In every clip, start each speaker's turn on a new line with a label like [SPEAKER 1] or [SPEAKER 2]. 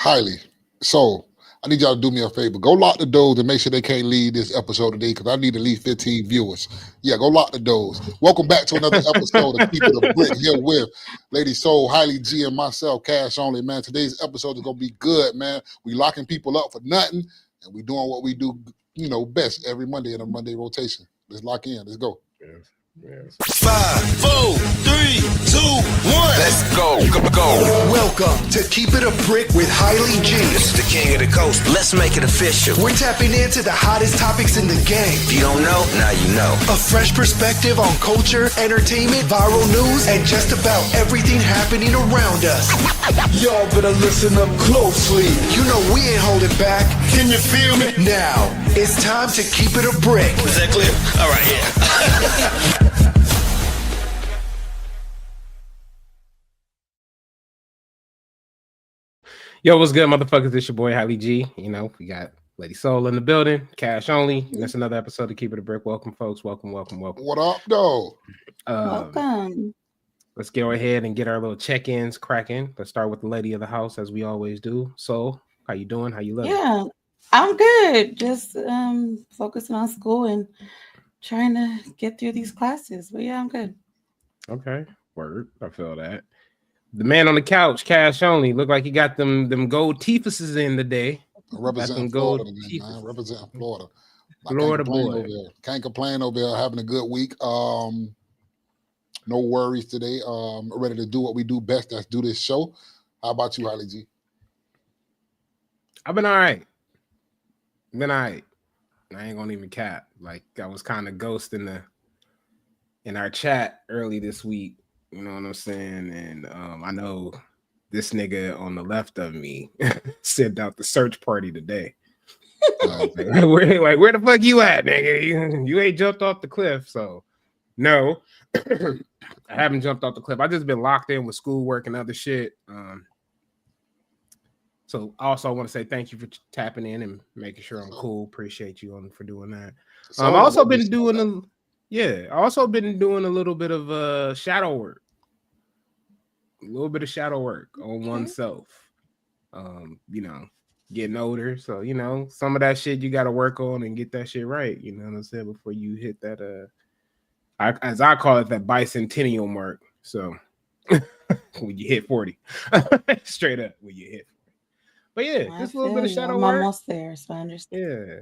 [SPEAKER 1] highly. So I need y'all to do me a favor. Go lock the doors and make sure they can't leave this episode today because I need at least 15 viewers. Yeah, go lock the doors. Welcome back to another episode of Keep It a Brick here with Lady Soul, Highly G, and myself, Cash Only, man. Today's episode is going to be good, man. We locking people up for nothing, and we doing what we do, best every Monday in a Monday rotation. Let's lock in. Let's go.
[SPEAKER 2] Yes. 5, 4, 3, 2, 1.
[SPEAKER 3] Let's go.
[SPEAKER 4] Welcome to Keep It a Brick with Highly G.
[SPEAKER 3] This is the king of the coast. Let's make it official.
[SPEAKER 4] We're tapping into the hottest topics in the game.
[SPEAKER 3] If you don't know, now you know.
[SPEAKER 4] A fresh perspective on culture, entertainment, viral news, and just about everything happening around us.
[SPEAKER 5] Y'all better listen up closely.
[SPEAKER 4] You know we ain't holding back.
[SPEAKER 5] Can you feel me?
[SPEAKER 4] Now, it's time to Keep It a Brick.
[SPEAKER 2] Is that clear? All right, yeah.
[SPEAKER 6] Yo, what's good, motherfuckers? It's your boy, Highly G. We got Lady Soul in the building, Cash Only. And that's another episode of Keep It a Brick. Welcome, folks. Welcome.
[SPEAKER 1] What up, though?
[SPEAKER 7] Welcome.
[SPEAKER 6] Let's go ahead and get our little check-ins cracking. Let's start with the lady of the house, as we always do. Soul, how you doing? How you living?
[SPEAKER 7] Yeah, I'm good. Just focusing on school and trying to get through these classes. But yeah, I'm good.
[SPEAKER 6] Okay, word. I feel that. The man on the couch, Cash Only, look like he got them gold teethuses in today.
[SPEAKER 1] Representing Florida, man. Representing Florida.
[SPEAKER 6] Florida boy.
[SPEAKER 1] Can't complain over there. Having a good week. No worries today. Ready to do what we do best. Let's do this show. How about you, Highly G?
[SPEAKER 6] I've been all right. I ain't gonna even cap. Like I was kind of ghosting in our chat early this week. You know what I'm saying? And I know this nigga on the left of me sent out the search party today. Where the fuck you at, nigga? You ain't jumped off the cliff. So no, I haven't jumped off the cliff. I just been locked in with schoolwork and other shit. So I also want to say thank you for tapping in and making sure I'm cool. Appreciate you for doing that. I also been doing a little bit of shadow work. A little bit of shadow work on oneself. Getting older. So, some of that shit you got to work on and get that shit right. You know what I'm saying? Before you hit that, as I call it, that bicentennial mark. So when you hit 40, straight up when you hit 40. But yeah, just a little bit of shadow work.
[SPEAKER 7] I'm almost there, so I understand.
[SPEAKER 6] Yeah.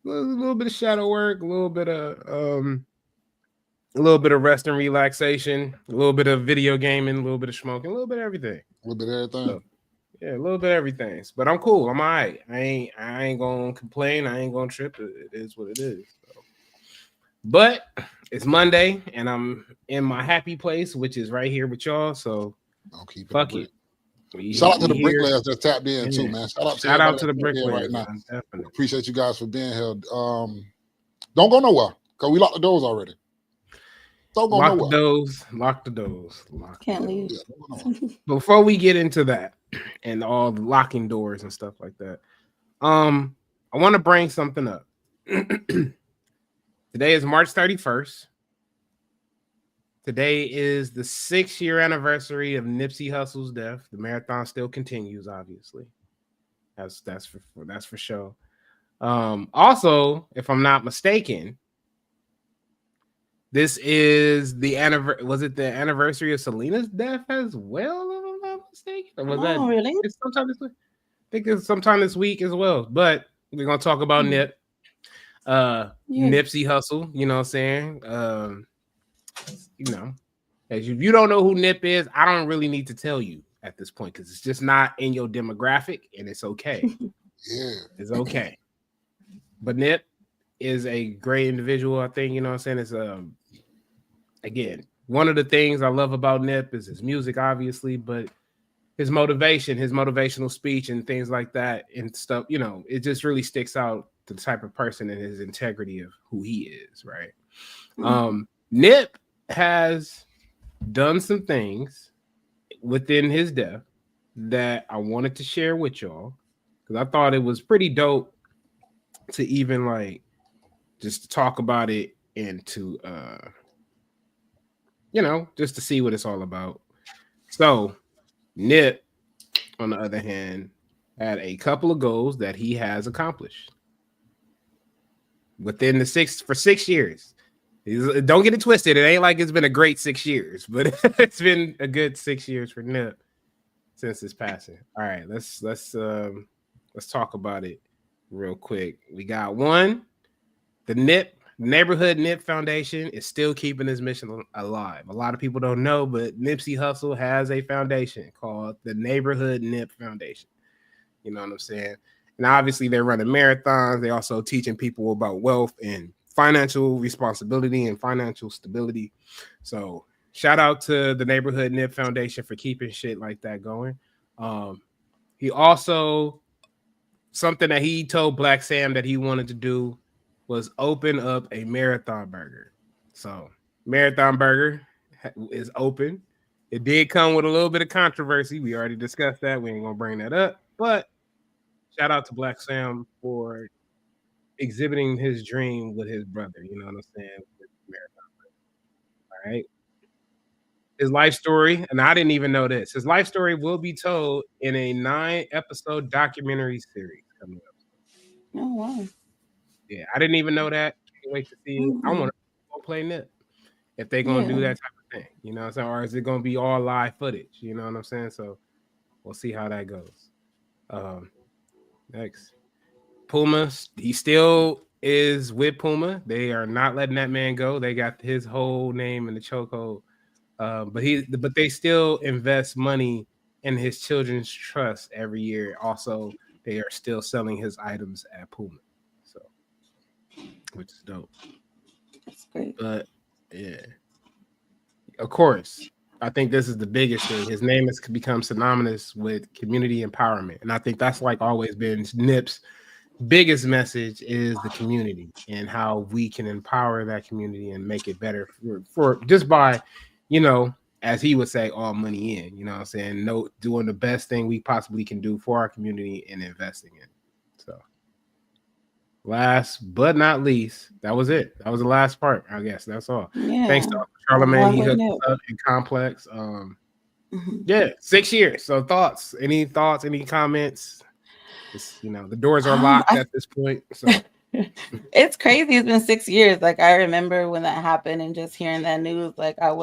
[SPEAKER 6] A little bit of shadow work, a little bit of rest and relaxation, a little bit of video gaming, a little bit of smoking, a little bit of everything.
[SPEAKER 1] A little bit of everything.
[SPEAKER 6] So, yeah, a little bit of everything. But I'm cool. I'm all right. I ain't gonna complain. I ain't gonna trip. It is what it is. So. But it's Monday, and I'm in my happy place, which is right here with y'all. So fuck it.
[SPEAKER 1] Shout out to the bricklayers that tapped in too, man.
[SPEAKER 6] Shout out to the bricklayers
[SPEAKER 1] right now. Appreciate you guys for being here. Don't go nowhere because we locked the doors already. Don't go nowhere.
[SPEAKER 6] Lock the doors.
[SPEAKER 7] Can't leave.
[SPEAKER 6] Before we get into that and all the locking doors and stuff like that, I want to bring something up. Today is March 31st. Today is the 6-year anniversary of Nipsey Hussle's death. The marathon still continues, obviously. That's for sure. Also, if I'm not mistaken, this is the anniversary. Was it the anniversary of Selena's death as well? If I'm not mistaken. Or was that
[SPEAKER 7] really?
[SPEAKER 6] It's sometime this week. I think it's sometime this week as well. But we're gonna talk about Nip. Nipsey Hussle. You know what I'm saying? If you don't know who Nip is, I don't really need to tell you at this point because it's just not in your demographic, and it's okay.
[SPEAKER 1] Yeah,
[SPEAKER 6] it's okay. But Nip is a great individual. I think what I'm saying. It's again, one of the things I love about Nip is his music, obviously, but his motivation, his motivational speech, and things like that, and stuff. It just really sticks out to the type of person and his integrity of who he is. Right. Nip has done some things within his death that I wanted to share with y'all because I thought it was pretty dope to even just talk about it and to just to see what it's all about. So Nip on the other hand, had a couple of goals that he has accomplished within the 6 years. Don't get it twisted. It ain't like it's been a great 6 years, but it's been a good 6 years for Nip since his passing. All right, let's talk about it real quick. We got one. The Neighborhood Nip Foundation is still keeping his mission alive. A lot of people don't know, but Nipsey Hussle has a foundation called the Neighborhood Nip Foundation. You know what I'm saying? And obviously they're running marathons. They're also teaching people about wealth and financial responsibility and financial stability. So shout out to the Neighborhood Nip Foundation for keeping shit like that going. He also, something that he told Black Sam that he wanted to do was open up a Marathon Burger. So Marathon Burger is open. It did come with a little bit of controversy. We already discussed that. We ain't gonna bring that up, but shout out to Black Sam for exhibiting his dream with his brother. You know what I'm saying? With Marathon Burger. All right. His life story, and I didn't even know this. His life story will be told in a 9-episode documentary series coming up.
[SPEAKER 7] Oh wow.
[SPEAKER 6] Yeah, I didn't even know that. Can't wait to see it. I want to go play Nip if they're gonna do that type of thing. You know what I'm saying? Or is it gonna be all live footage? You know what I'm saying? So we'll see how that goes. Next. Puma, he still is with Puma. They are not letting that man go. They got his whole name in the chokehold. But they still invest money in his children's trust every year. Also, they are still selling his items at Puma. So, which is dope.
[SPEAKER 7] That's great.
[SPEAKER 6] But yeah, of course, I think this is the biggest thing. His name has become synonymous with community empowerment, and I think that's like always been Nip's biggest message is the community and how we can empower that community and make it better for just by, you know, as he would say, all money in, you know what I'm saying? No, doing the best thing we possibly can do for our community and investing in. So last but not least, that was it. That was the last part, I guess. That's all. Yeah. Thanks to Charlamagne. He hooked us up in Complex. Yeah, 6 years. So any comments? It's, you know, the doors are locked at this point. So
[SPEAKER 7] it's crazy. It's been 6 years. Like I remember when that happened and just hearing that news, like that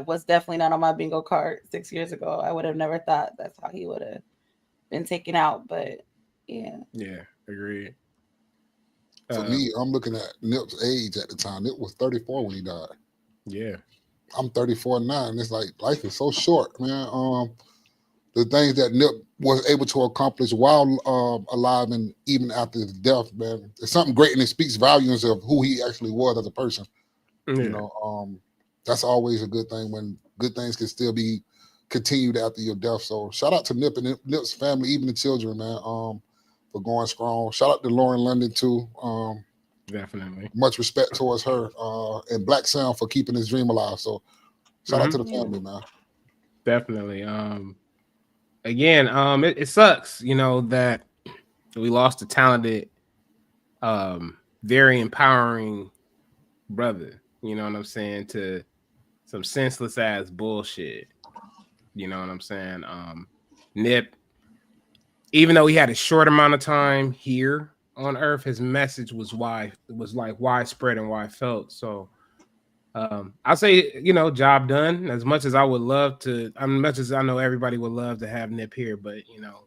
[SPEAKER 7] was definitely not on my bingo card 6 years ago. I would have never thought that's how he would have been taken out. But yeah.
[SPEAKER 6] Yeah, agreed.
[SPEAKER 1] For me, I'm looking at Nip's age at the time. Nip was 34 when he died.
[SPEAKER 6] Yeah.
[SPEAKER 1] I'm 34 now, and it's like life is so short, man. The things that Nip was able to accomplish while alive and even after his death, man, it's something great, and it speaks volumes of who he actually was as a person. Yeah. You know, that's always a good thing when good things can still be continued after your death. So shout out to Nip and Nip's family, even the children, man, for going strong. Shout out to Lauren London too.
[SPEAKER 6] Definitely.
[SPEAKER 1] Much respect towards her and Black Sam for keeping his dream alive. So shout out to the family, man.
[SPEAKER 6] Definitely. Again, it sucks, you know, that we lost a talented, very empowering brother, you know what I'm saying, to some senseless ass bullshit. You know what I'm saying? Nip, even though he had a short amount of time here on Earth, his message was like widespread and wide felt. So I'll say, you know, job done. As much as I would love to, as much as I know everybody would love to have Nip here, but you know,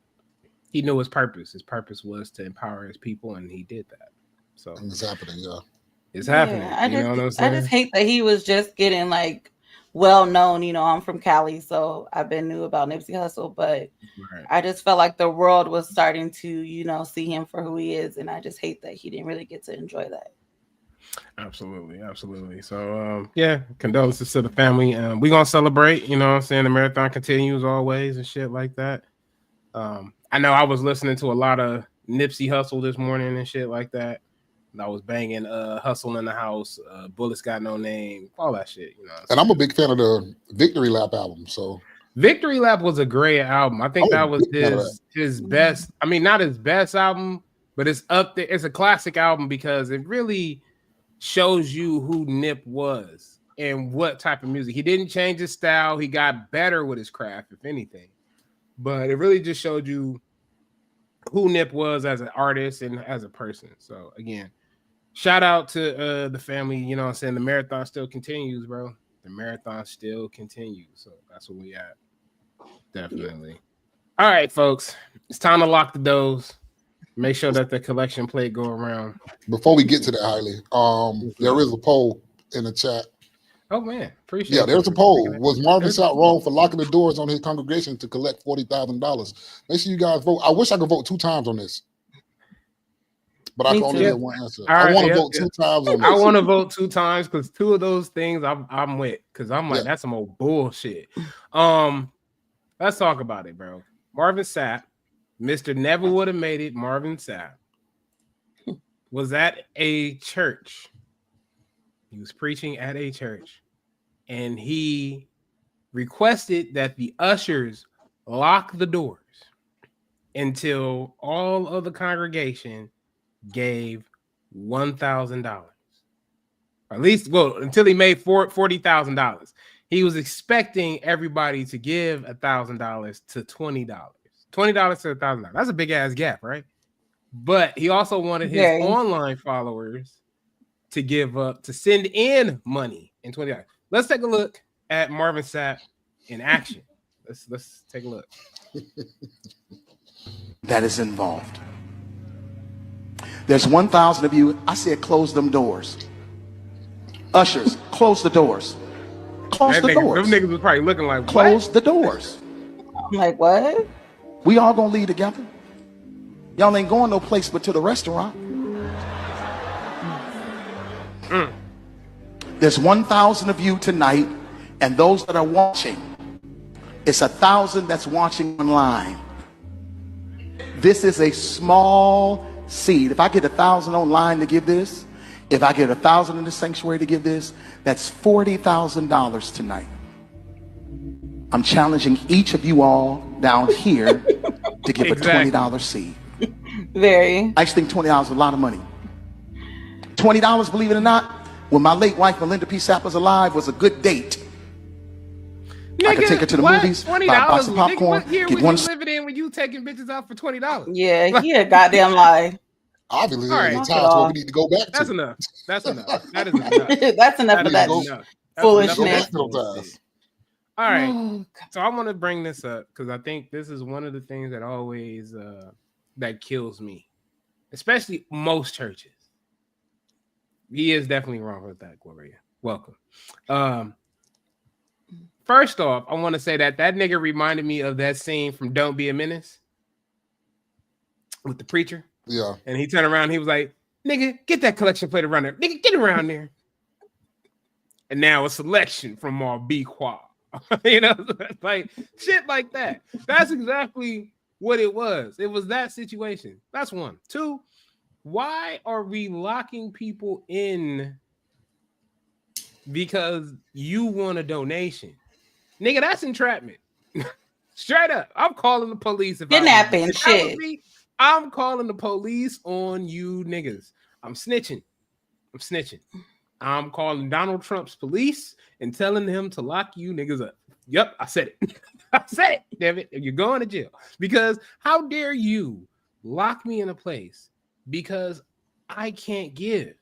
[SPEAKER 6] he knew his purpose. His purpose was to empower his people, and he did that. So
[SPEAKER 1] and it's happening, yeah.
[SPEAKER 6] It's happening. You know what I'm saying?
[SPEAKER 7] I just hate that he was just getting like well known. You know, I'm from Cali, so I've been knew about Nipsey Hussle, but I just felt like the world was starting to, you know, see him for who he is, and I just hate that he didn't really get to enjoy that.
[SPEAKER 6] Absolutely. So yeah, condolences to the family. We're gonna celebrate, you know what I'm saying? The marathon continues always and shit like that. I know I was listening to a lot of Nipsey Hussle this morning and shit like that. And I was banging Hustle in the House, Bullets Got No Name, all that shit, you know.
[SPEAKER 1] And I'm a big fan of the Victory Lap album. So
[SPEAKER 6] Victory Lap was a great album. I think that was his best. I mean, not his best album, but it's up there. It's a classic album because it really shows you who Nip was and what type of music. He didn't change his style. He got better with his craft, if anything. but it really just showed you who Nip was as an artist and as a person. So again, shout out to the family. You know what I'm saying? The marathon still continues, bro. The marathon still continues. So that's what we at. Definitely. All right, folks. It's time to lock the doors. Make sure that the collection plate go around.
[SPEAKER 1] Before we get to that, Hailey, there is a poll in the chat.
[SPEAKER 6] Oh man, appreciate it.
[SPEAKER 1] Yeah, there's a poll. Was Marvin Sapp wrong for locking the doors on his congregation to collect $40,000? Make sure you guys vote. I wish I could vote 2 times on this, but I can only get one answer. I want to vote 2 times on this.
[SPEAKER 6] I want to vote 2 times because 2 of those things I'm with, because I'm like, that's some old bullshit. Let's talk about it, bro. Marvin Sapp, Mr. Never Would Have Made It, Marvin Sapp, was at a church. He was preaching at a church, and he requested that the ushers lock the doors until all of the congregation gave $1,000. At least, well, until he made $40,000. He was expecting everybody to give $1,000 to $20. $20 to $1,000. That's a big ass gap, right? But he also wanted his online followers to give up, to send in money in $20. Let's take a look at Marvin Sapp in action. Let's take a look.
[SPEAKER 8] That is involved. There's 1,000 of you. I said close them doors. Ushers, close the doors. Close the doors.
[SPEAKER 6] Them niggas was probably looking like,
[SPEAKER 8] close the doors.
[SPEAKER 7] I'm like, what?
[SPEAKER 8] We all gonna leave together. Y'all ain't going no place but to the restaurant. There's 1,000 of you tonight, and those that are watching, it's 1,000 that's watching online. This is a small seed. If I get 1,000 online to give this, if I get 1,000 in the sanctuary to give this, that's $40,000 tonight. I'm challenging each of you all down here to give a $20 seed.
[SPEAKER 7] Very.
[SPEAKER 8] I just think $20 is a lot of money. $20, believe it or not, when my late wife Melinda P. Sapp was alive, was a good date.
[SPEAKER 6] Nigga,
[SPEAKER 8] I could take her to the movies, buy a box of popcorn,
[SPEAKER 6] what year
[SPEAKER 8] get
[SPEAKER 6] was
[SPEAKER 8] one.
[SPEAKER 6] you living in when you taking bitches out for $20?
[SPEAKER 7] Yeah, he a goddamn lie.
[SPEAKER 1] Obviously,
[SPEAKER 6] All right.
[SPEAKER 1] there's times where we need to go back to.
[SPEAKER 6] That's enough. That's enough. That is enough.
[SPEAKER 7] That's enough of that foolishness.
[SPEAKER 6] All right. So I want to bring this up because I think this is one of the things that always that kills me, especially most churches. He is definitely wrong with that, Gloria. Welcome. First off, I want to say that nigga reminded me of that scene from Don't Be a Menace with the preacher.
[SPEAKER 1] Yeah.
[SPEAKER 6] And he turned around, he was like, nigga, get that collection plate around there. Nigga, get around there. And now a selection from our B-Quad. You know, like shit like that. That's exactly what it was. It was that situation. That's one. 2, why are we locking people in because you want a donation? Nigga, that's entrapment. Straight up. I'm calling the police.
[SPEAKER 7] Kidnapping shit.
[SPEAKER 6] I'm calling the police on you niggas. I'm snitching. I'm calling Donald Trump's police and telling them to lock you niggas up. Yep, I said it. I said it, damn it. You're going to jail. Because how dare you lock me in a place because I can't give?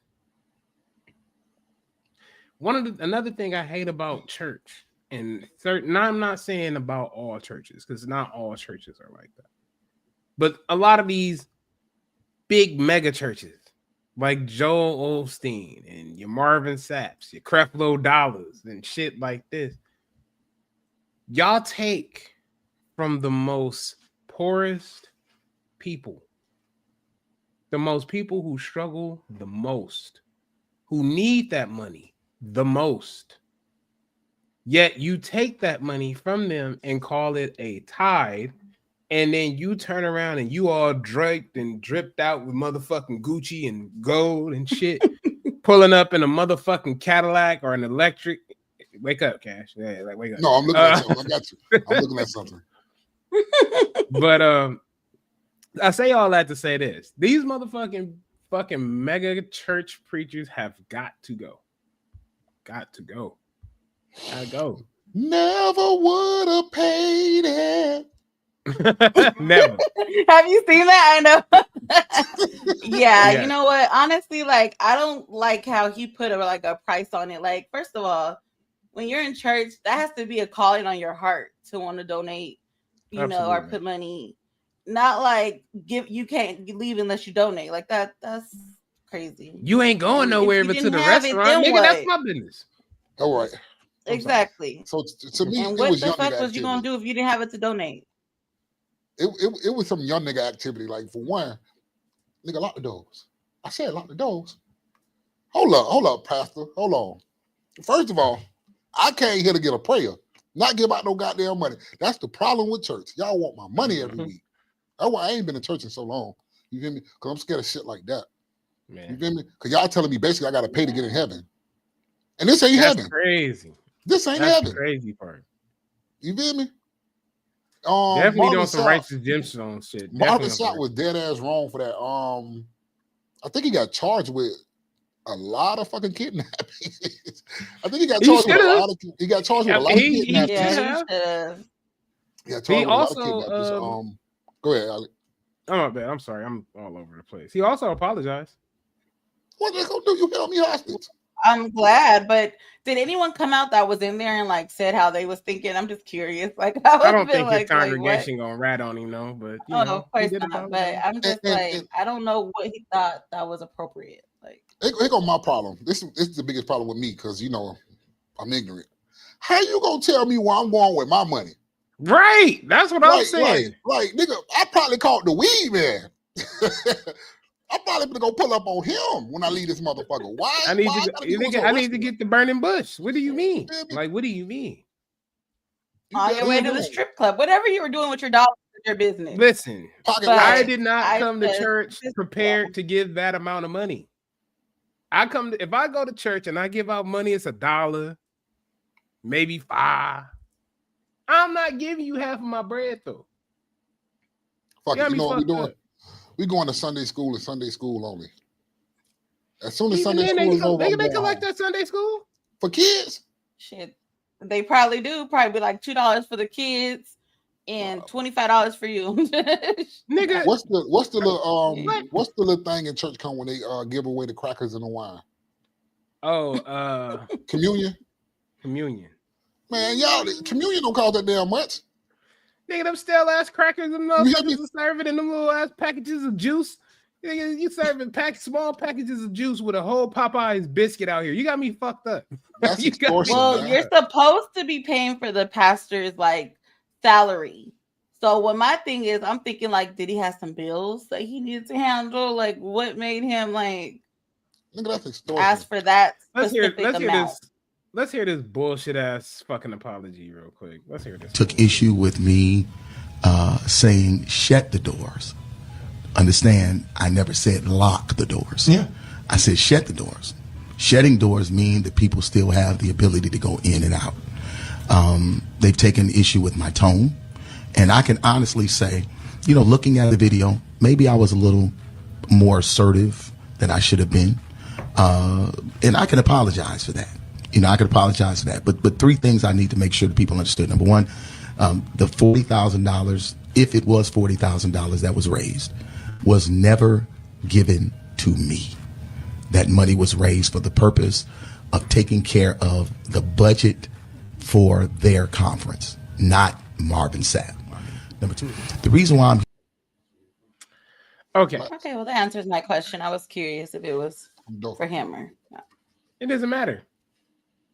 [SPEAKER 6] Another thing I hate about church, and I'm not saying about all churches, because not all churches are like that. But a lot of these big mega churches, like Joel Osteen and your Marvin Sapps, your Creflo Dollars and shit like this, y'all take from the most poorest people, the most people who struggle the most, who need that money the most. Yet you take that money from them and call it a tithe. And then you turn around and you all draped and dripped out with motherfucking Gucci and gold and shit, pulling up in a motherfucking Cadillac or an electric. Wake up, Cash. Yeah, like wake up.
[SPEAKER 1] No, I'm looking at something. I got you. I'm looking at something.
[SPEAKER 6] But I say all that to say this: these fucking mega church preachers have got to go. Got to go. Gotta go.
[SPEAKER 1] Never would have paid it.
[SPEAKER 6] Never.
[SPEAKER 7] Have you seen that? I know. Yeah, you know what? Honestly, like I don't like how he put a price on it. Like, first of all, when you're in church, that has to be a calling on your heart to want to donate, you know, or put money. Not like you can't leave unless you donate. Like that's crazy.
[SPEAKER 6] You ain't going nowhere but to the restaurant. Nigga, that's my business.
[SPEAKER 1] All right.
[SPEAKER 7] Exactly.
[SPEAKER 1] So to me,
[SPEAKER 7] and what the fuck was you gonna do if you didn't have it to donate?
[SPEAKER 1] It was some young nigga activity. Like, for one, nigga, lock the doors. I said lock the doors. Hold up, pastor. Hold on. First of all, I came here to get a prayer, not give out no goddamn money. That's the problem with church. Y'all want my money every week. That's why I ain't been in church in so long. You feel me? Because I'm scared of shit like that. Man. You feel me? Because y'all telling me basically I got to pay to get in heaven. And this ain't heaven.
[SPEAKER 6] Crazy.
[SPEAKER 1] This ain't
[SPEAKER 6] That's
[SPEAKER 1] heaven.
[SPEAKER 6] The crazy part.
[SPEAKER 1] You feel me?
[SPEAKER 6] Definitely doing some righteous gemstone shit.
[SPEAKER 1] Marvin Sapp was dead ass wrong for that. I think he got charged with a lot of fucking kidnappings. I think he got charged with a lot of. He got charged with a lot of kidnappings.
[SPEAKER 6] He also.
[SPEAKER 1] Go ahead, Ali.
[SPEAKER 6] Oh my bad. I'm sorry. I'm all over the place. He also apologized.
[SPEAKER 1] What they gonna do? You held me hostage.
[SPEAKER 7] I'm glad, but did anyone come out that was in there and like said how they was thinking? I'm just curious. Like,
[SPEAKER 6] I don't think his congregation gonna rat on him, no. But you know,
[SPEAKER 7] of course not. But I'm just I don't know what he thought that was appropriate. Like,
[SPEAKER 1] here go my problem. This is the biggest problem with me because you know I'm ignorant. How you gonna tell me where I'm going with my money?
[SPEAKER 6] Right, that's what I'm saying.
[SPEAKER 1] Like, nigga, I probably caught the weed man. I'm probably gonna go pull up on him when I leave this motherfucker. Why?
[SPEAKER 6] I need to get the burning bush. What do you mean? Like, what do you mean?
[SPEAKER 7] On your way to the strip club, whatever you were doing with your dollars, your business.
[SPEAKER 6] Listen, I did not come to church prepared to give that amount of money. If I go to church and I give out money, it's $1, maybe $5. I'm not giving you half of my bread though.
[SPEAKER 1] Fuck it, you know what we're doing? We going to Sunday school and Sunday school only. As soon as Sunday school is over,
[SPEAKER 6] they collect that Sunday school
[SPEAKER 1] for kids.
[SPEAKER 7] Shit, they probably do. Probably like $2 for the kids and $25 for you,
[SPEAKER 6] nigga.
[SPEAKER 1] What's the little thing in church come when they give away the crackers and the wine?
[SPEAKER 6] Oh,
[SPEAKER 1] communion. Man, y'all, communion don't cost that damn much.
[SPEAKER 6] Nigga, them stale ass crackers and motherfuckers are serving in them little ass packages of juice. Nigga, you serving small packages of juice with a whole Popeye's biscuit out here. You got me fucked up.
[SPEAKER 1] That's extortion.
[SPEAKER 7] Well, you're supposed to be paying for the pastor's like salary. So what my thing is, I'm thinking like, did he have some bills that he needed to handle? Like, what made him like
[SPEAKER 1] that's extortion.
[SPEAKER 7] Ask for that
[SPEAKER 6] specific amount? Let's hear this bullshit ass fucking apology real quick. Let's hear this.
[SPEAKER 9] Took issue with me saying shut the doors. Understand, I never said lock the doors.
[SPEAKER 5] Yeah.
[SPEAKER 9] I said shut the doors. Shutting doors mean that people still have the ability to go in and out. They've taken issue with my tone. And I can honestly say, you know, looking at the video, maybe I was a little more assertive than I should have been. And I can apologize for that. You know, I could apologize for that. But three things I need to make sure that people understood. Number one, the $40,000, if it was $40,000 that was raised, was never given to me. That money was raised for the purpose of taking care of the budget for their conference, not Marvin Sapp. Number two, the reason why I'm
[SPEAKER 7] Okay, well, that answers my question. I was curious if it was for him or not.
[SPEAKER 6] It doesn't matter.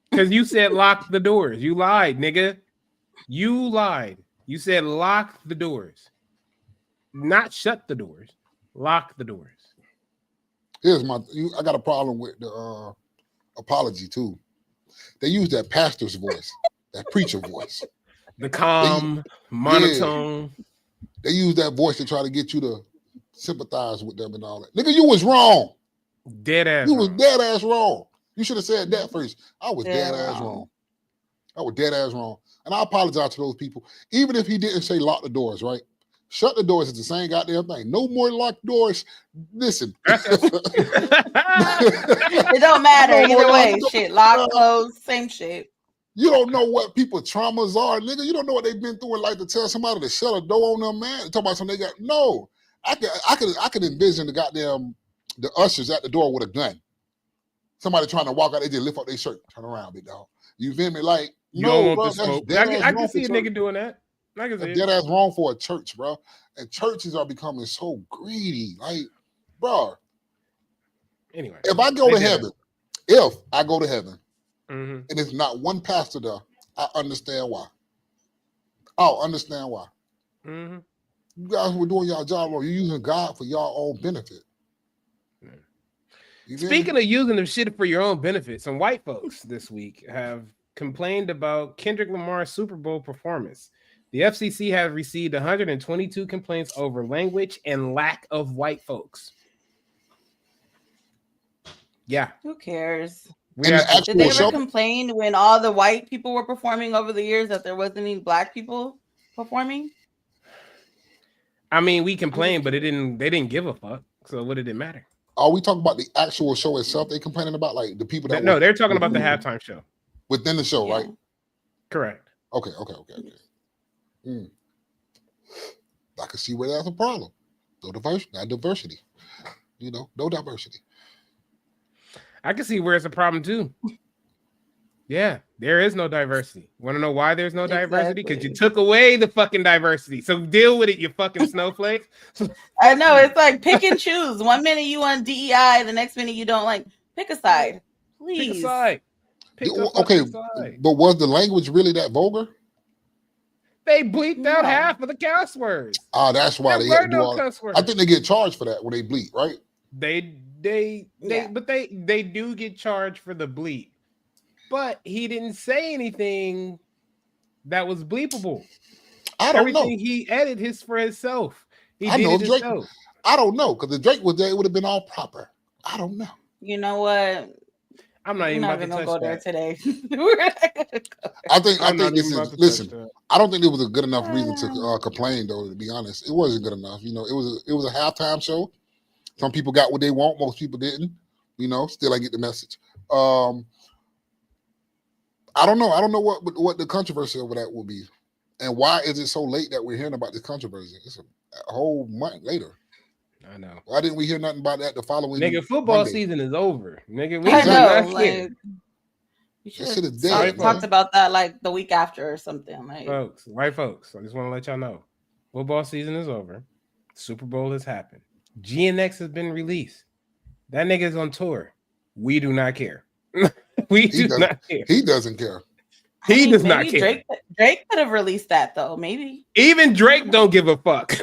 [SPEAKER 6] Because you said lock the doors. You lied, nigga. You lied. You said lock the doors. Not shut the doors. Lock the doors.
[SPEAKER 1] I got a problem with the apology too. They use that pastor's voice, that preacher voice.
[SPEAKER 6] The calm, monotone.
[SPEAKER 1] Yeah, they use that voice to try to get you to sympathize with them and all that. Nigga, you was wrong.
[SPEAKER 6] Dead ass.
[SPEAKER 1] You was dead ass wrong. You should have said that first. I was dead ass wrong. I was dead ass wrong. And I apologize to those people. Even if he didn't say lock the doors, right? Shut the doors is the same goddamn thing. No more locked doors. Listen.
[SPEAKER 7] It don't matter either way. Shit, lock, close, same shit.
[SPEAKER 1] You don't know what people's traumas are, nigga. You don't know what they've been through in life to tell somebody to shut a door on them, man. Talk about something they got. No, I could envision the ushers at the door with a gun. Somebody trying to walk out, they just lift up their shirt, turn around, big dog. You feel me? Like, no, bro, that's
[SPEAKER 6] I can see a nigga doing that. I can see
[SPEAKER 1] dead ass wrong for a church, bro. And churches are becoming so greedy, like, bro.
[SPEAKER 6] Anyway,
[SPEAKER 1] if I go to heaven, and there's not one pastor there, I understand why. I'll understand why. You guys were doing y'all job wrong. You're using God for your own benefit.
[SPEAKER 6] Speaking of using the shit for your own benefit, some white folks this week have complained about Kendrick Lamar's Super Bowl performance. The FCC has received 122 complaints over language and lack of white folks. Yeah.
[SPEAKER 7] Who cares?
[SPEAKER 1] Did
[SPEAKER 7] they ever complain when all the white people were performing over the years that there wasn't any black people performing?
[SPEAKER 6] I mean, we complained, but they didn't give a fuck. So what did it matter?
[SPEAKER 1] Are we talking about the actual show itself? They complaining about like the people that
[SPEAKER 6] no, they're talking about the halftime show
[SPEAKER 1] within the show, right?
[SPEAKER 6] Correct.
[SPEAKER 1] Okay. I can see where that's a problem. No diversity. You know, no diversity.
[SPEAKER 6] I can see where it's a problem too. Yeah, there is no diversity. Want to know why there's no diversity? Because you took away the fucking diversity. So deal with it, you fucking snowflake.
[SPEAKER 7] I know, it's like pick and choose. 1 minute you want DEI, the next minute you don't. Like, pick a side, please.
[SPEAKER 6] Pick a side.
[SPEAKER 1] Side. But was the language really that vulgar?
[SPEAKER 6] They bleeped out half of the cuss words.
[SPEAKER 1] Oh, that's why they had to do all that. I think they get charged for that when they bleep, right?
[SPEAKER 6] They do get charged for the bleep. But he didn't say anything that was bleepable.
[SPEAKER 1] I don't know.
[SPEAKER 6] Everything he edited for himself.
[SPEAKER 1] I know Drake. I don't know, because if Drake was there, it would have been all proper. I don't know.
[SPEAKER 7] You know what?
[SPEAKER 6] I'm not even about to
[SPEAKER 7] gonna go there today.
[SPEAKER 1] I think this is. Listen, I don't think it was a good enough reason to complain, though. To be honest, it wasn't good enough. You know, it was a halftime show. Some people got what they want. Most people didn't. You know, still I get the message. I don't know. I don't know what the controversy over that will be, and why is it so late that we're hearing about this controversy? It's a whole month later.
[SPEAKER 6] I know.
[SPEAKER 1] Why didn't we hear nothing about that the following?
[SPEAKER 6] Nigga, football season is over. Nigga, we
[SPEAKER 7] you should have talked about that like the week after or something. Like,
[SPEAKER 6] white folks. I just want to let y'all know, football season is over. Super Bowl has happened. GNX has been released. That nigga's on tour. We do not care. He doesn't care.
[SPEAKER 1] He doesn't care.
[SPEAKER 6] He does not care.
[SPEAKER 7] Drake could have released that though. Maybe
[SPEAKER 6] even Drake don't give a fuck.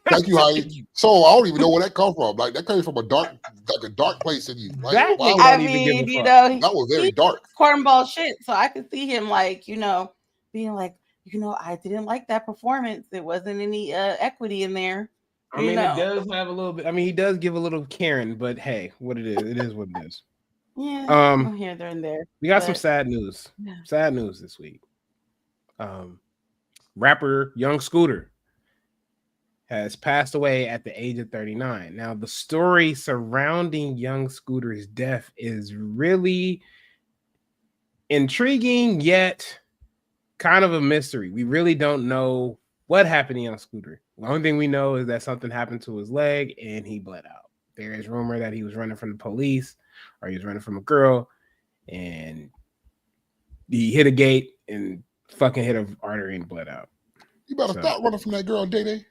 [SPEAKER 1] Thank you, Heidi. So I don't even know where that come from. Like that came from a dark place in you. Like,
[SPEAKER 7] that
[SPEAKER 1] was very dark.
[SPEAKER 7] Cornball shit. So I could see him like, being like, I didn't like that performance. There wasn't any equity in there.
[SPEAKER 6] I mean, it does have a little bit. I mean, he does give a little Karen, but hey, what it is what it is.
[SPEAKER 7] Yeah, here, there, and there.
[SPEAKER 6] We got some sad news. Yeah. Sad news this week. Rapper Young Scooter has passed away at the age of 39. Now, the story surrounding Young Scooter's death is really intriguing, yet kind of a mystery. We really don't know what happened to Young Scooter. The only thing we know is that something happened to his leg and he bled out. There is rumor that he was running from the police or he was running from a girl and he hit a gate and fucking hit an artery and bled out.
[SPEAKER 1] You better stop running from that girl, Day.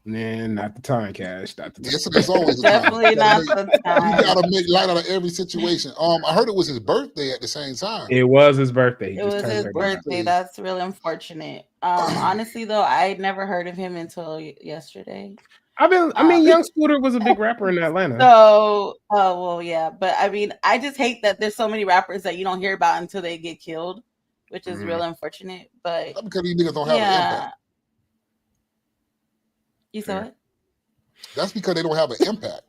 [SPEAKER 6] Man, not the time, Cash. Not the time.
[SPEAKER 1] Yes, it's always
[SPEAKER 7] definitely not the time.
[SPEAKER 1] You gotta make light out of every situation. I heard it was his birthday at the same time.
[SPEAKER 6] It was his birthday.
[SPEAKER 7] It was his birthday. That's really unfortunate. Honestly, though, I never heard of him until yesterday.
[SPEAKER 6] Young Scooter was a big rapper in Atlanta.
[SPEAKER 7] So, yeah. But I mean, I just hate that there's so many rappers that you don't hear about until they get killed, which is real unfortunate. But
[SPEAKER 1] that's because these niggas don't have an impact.
[SPEAKER 7] You saw it?
[SPEAKER 1] That's because they don't have an impact.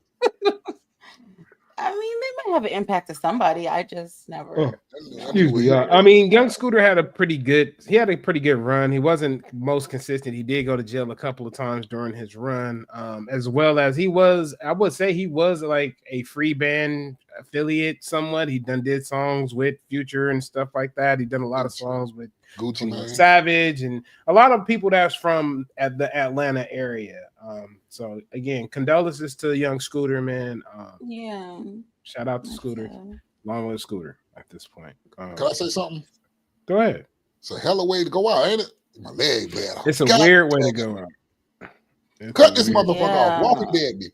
[SPEAKER 7] I mean, they definitely have an impact to somebody. I just never.
[SPEAKER 6] Excuse me. I mean, Young Scooter had a pretty good run. He wasn't most consistent. He did go to jail a couple of times during his run, as well as I would say he was like a free band affiliate somewhat. He did songs with Future and stuff like that. He done a lot of songs with Gucci Savage and a lot of people that's from the Atlanta area. So again, condolences to Young Scooter, man.
[SPEAKER 7] Yeah.
[SPEAKER 6] Shout out to Scooter. Long live Scooter at this point.
[SPEAKER 1] Can I say something?
[SPEAKER 6] Go ahead.
[SPEAKER 1] It's a hell of a way to go out, ain't it? My leg bled.
[SPEAKER 6] It's a weird way to go out.
[SPEAKER 1] Cut this motherfucker off. Walking dead me.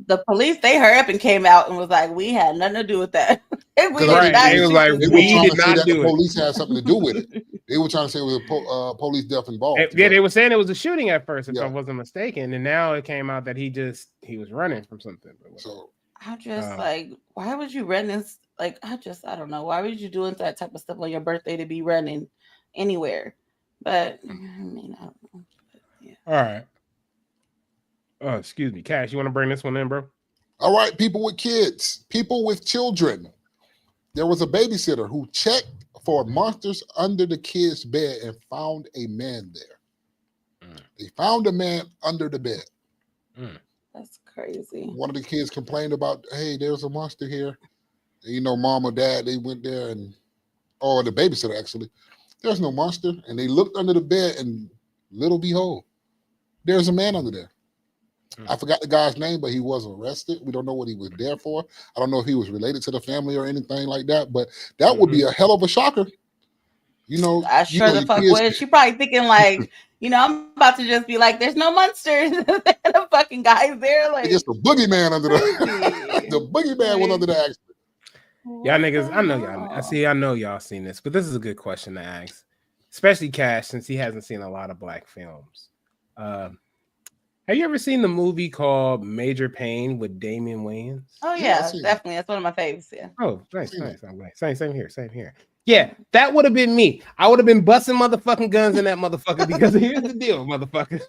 [SPEAKER 7] The police, they hurried up and came out and was like, we had nothing to do with that.
[SPEAKER 6] They was like, we did not do it.
[SPEAKER 1] The police had something to do with it. They were trying to say it was a police death involved.
[SPEAKER 6] Yeah, they were saying it was a shooting at first, if I wasn't mistaken. And now it came out that he was running from something.
[SPEAKER 1] So
[SPEAKER 7] I'm just like, why would you run this? Like, I don't know. Why would you doing that type of stuff on your birthday to be running anywhere? But I mean, I don't know. But, yeah.
[SPEAKER 6] All right. Oh, excuse me, Cash. You want to bring this one in, bro?
[SPEAKER 1] All right, people with kids, people with children. There was a babysitter who checked for monsters under the kid's bed and found a man there. They found a man under the bed.
[SPEAKER 7] That's crazy.
[SPEAKER 1] One of the kids complained about, hey, there's a monster here. And, you know, mom or dad, they went there or the babysitter actually, there's no monster. And they looked under the bed and little behold, there's a man under there. I forgot the guy's name, but he was arrested. We don't know what he was there for. I don't know if he was related to the family or anything like that, but that would be a hell of a shocker. You know,
[SPEAKER 7] I sure the fuck would. She probably thinking like, you know, I'm about to just be like, there's no monsters. The fucking guy's there. Like,
[SPEAKER 1] it's just the boogeyman under the boogeyman was under the accident.
[SPEAKER 6] Y'all niggas, I know y'all seen this, but this is a good question to ask, especially Cash, since he hasn't seen a lot of black films. Have you ever seen the movie called Major Payne with Damian Wayans?
[SPEAKER 7] Oh yeah, definitely. That's one of my favorites. Yeah.
[SPEAKER 6] Oh, nice. Same here. Yeah, that would have been me. I would have been busting motherfucking guns in that motherfucker because here's the deal, motherfucker.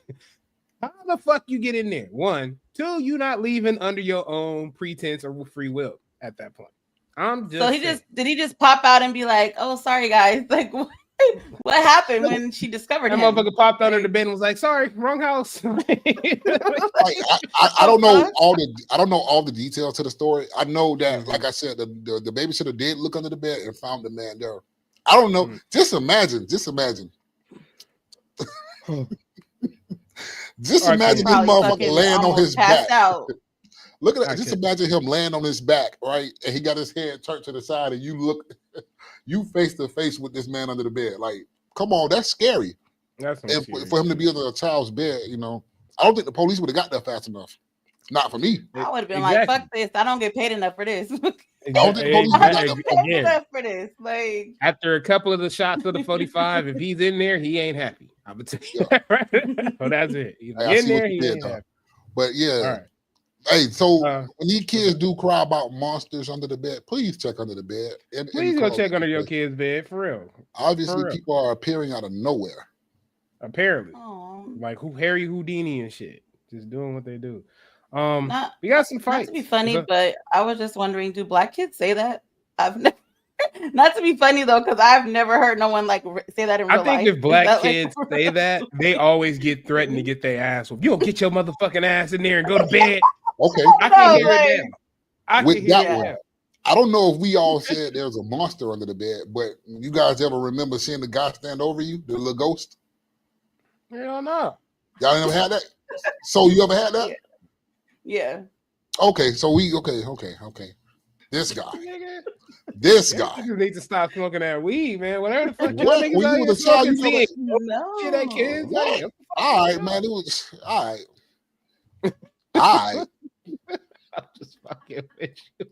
[SPEAKER 6] How the fuck you get in there? 1, 2, you not leaving under your own pretense or free will at that point.
[SPEAKER 7] So did he just pop out and be like, "Oh, sorry guys," like what happened when she discovered him?
[SPEAKER 6] That motherfucker popped under the bed and was like, "Sorry, wrong house."
[SPEAKER 1] I don't know all the details to the story. I know that, like I said, the babysitter did look under the bed and found the man there. I don't know. Just imagine. Just imagine this motherfucker laying on his back.
[SPEAKER 7] Out.
[SPEAKER 1] Look at that. Just imagine him laying on his back, right? And he got his head turned to the side, and you face to face with this man under the bed. Like, come on, that's scary.
[SPEAKER 6] That's
[SPEAKER 1] and for him to be under a child's bed, you know, I don't think the police would have got there fast enough. Not for me.
[SPEAKER 7] I would have been like, "Fuck this! I don't get paid enough for this."
[SPEAKER 1] I don't think the police would have got
[SPEAKER 7] paid enough for this. Like,
[SPEAKER 6] after a couple of the shots of the 45, if he's in there, he ain't happy. I'm gonna tell you that, right? So that's it. He's in there, he ain't happy.
[SPEAKER 1] But yeah. All right. Hey, so when these kids do cry about monsters under the bed, please check under the bed.
[SPEAKER 6] Please go check under your kid's bed, for real.
[SPEAKER 1] Obviously, people are appearing out of nowhere.
[SPEAKER 6] Apparently. Like Harry Houdini and shit. Just doing what they do. We got some fights.
[SPEAKER 7] Not to be funny, but I was just wondering, do black kids say that? I've never. Not to be funny though, because I've never heard no one like say that in real life.
[SPEAKER 6] I think if black kids say that, they always get threatened to get their ass. Well, you don't get your motherfucking ass in there and go to bed.
[SPEAKER 1] Okay,
[SPEAKER 6] I can hear it now.
[SPEAKER 1] With that one, I don't know if we all said there's a monster under the bed, but you guys ever remember seeing the guy stand over you, the little ghost?
[SPEAKER 6] Hell no.
[SPEAKER 1] Y'all never had that? So you ever had that?
[SPEAKER 7] Yeah.
[SPEAKER 1] Okay, so okay. This guy.
[SPEAKER 6] You need to stop smoking that weed, man. Whatever the fuck you
[SPEAKER 1] when you were a child, you
[SPEAKER 6] shit that kids.
[SPEAKER 1] All right, man. It was all right. I'm
[SPEAKER 6] just fucking with you.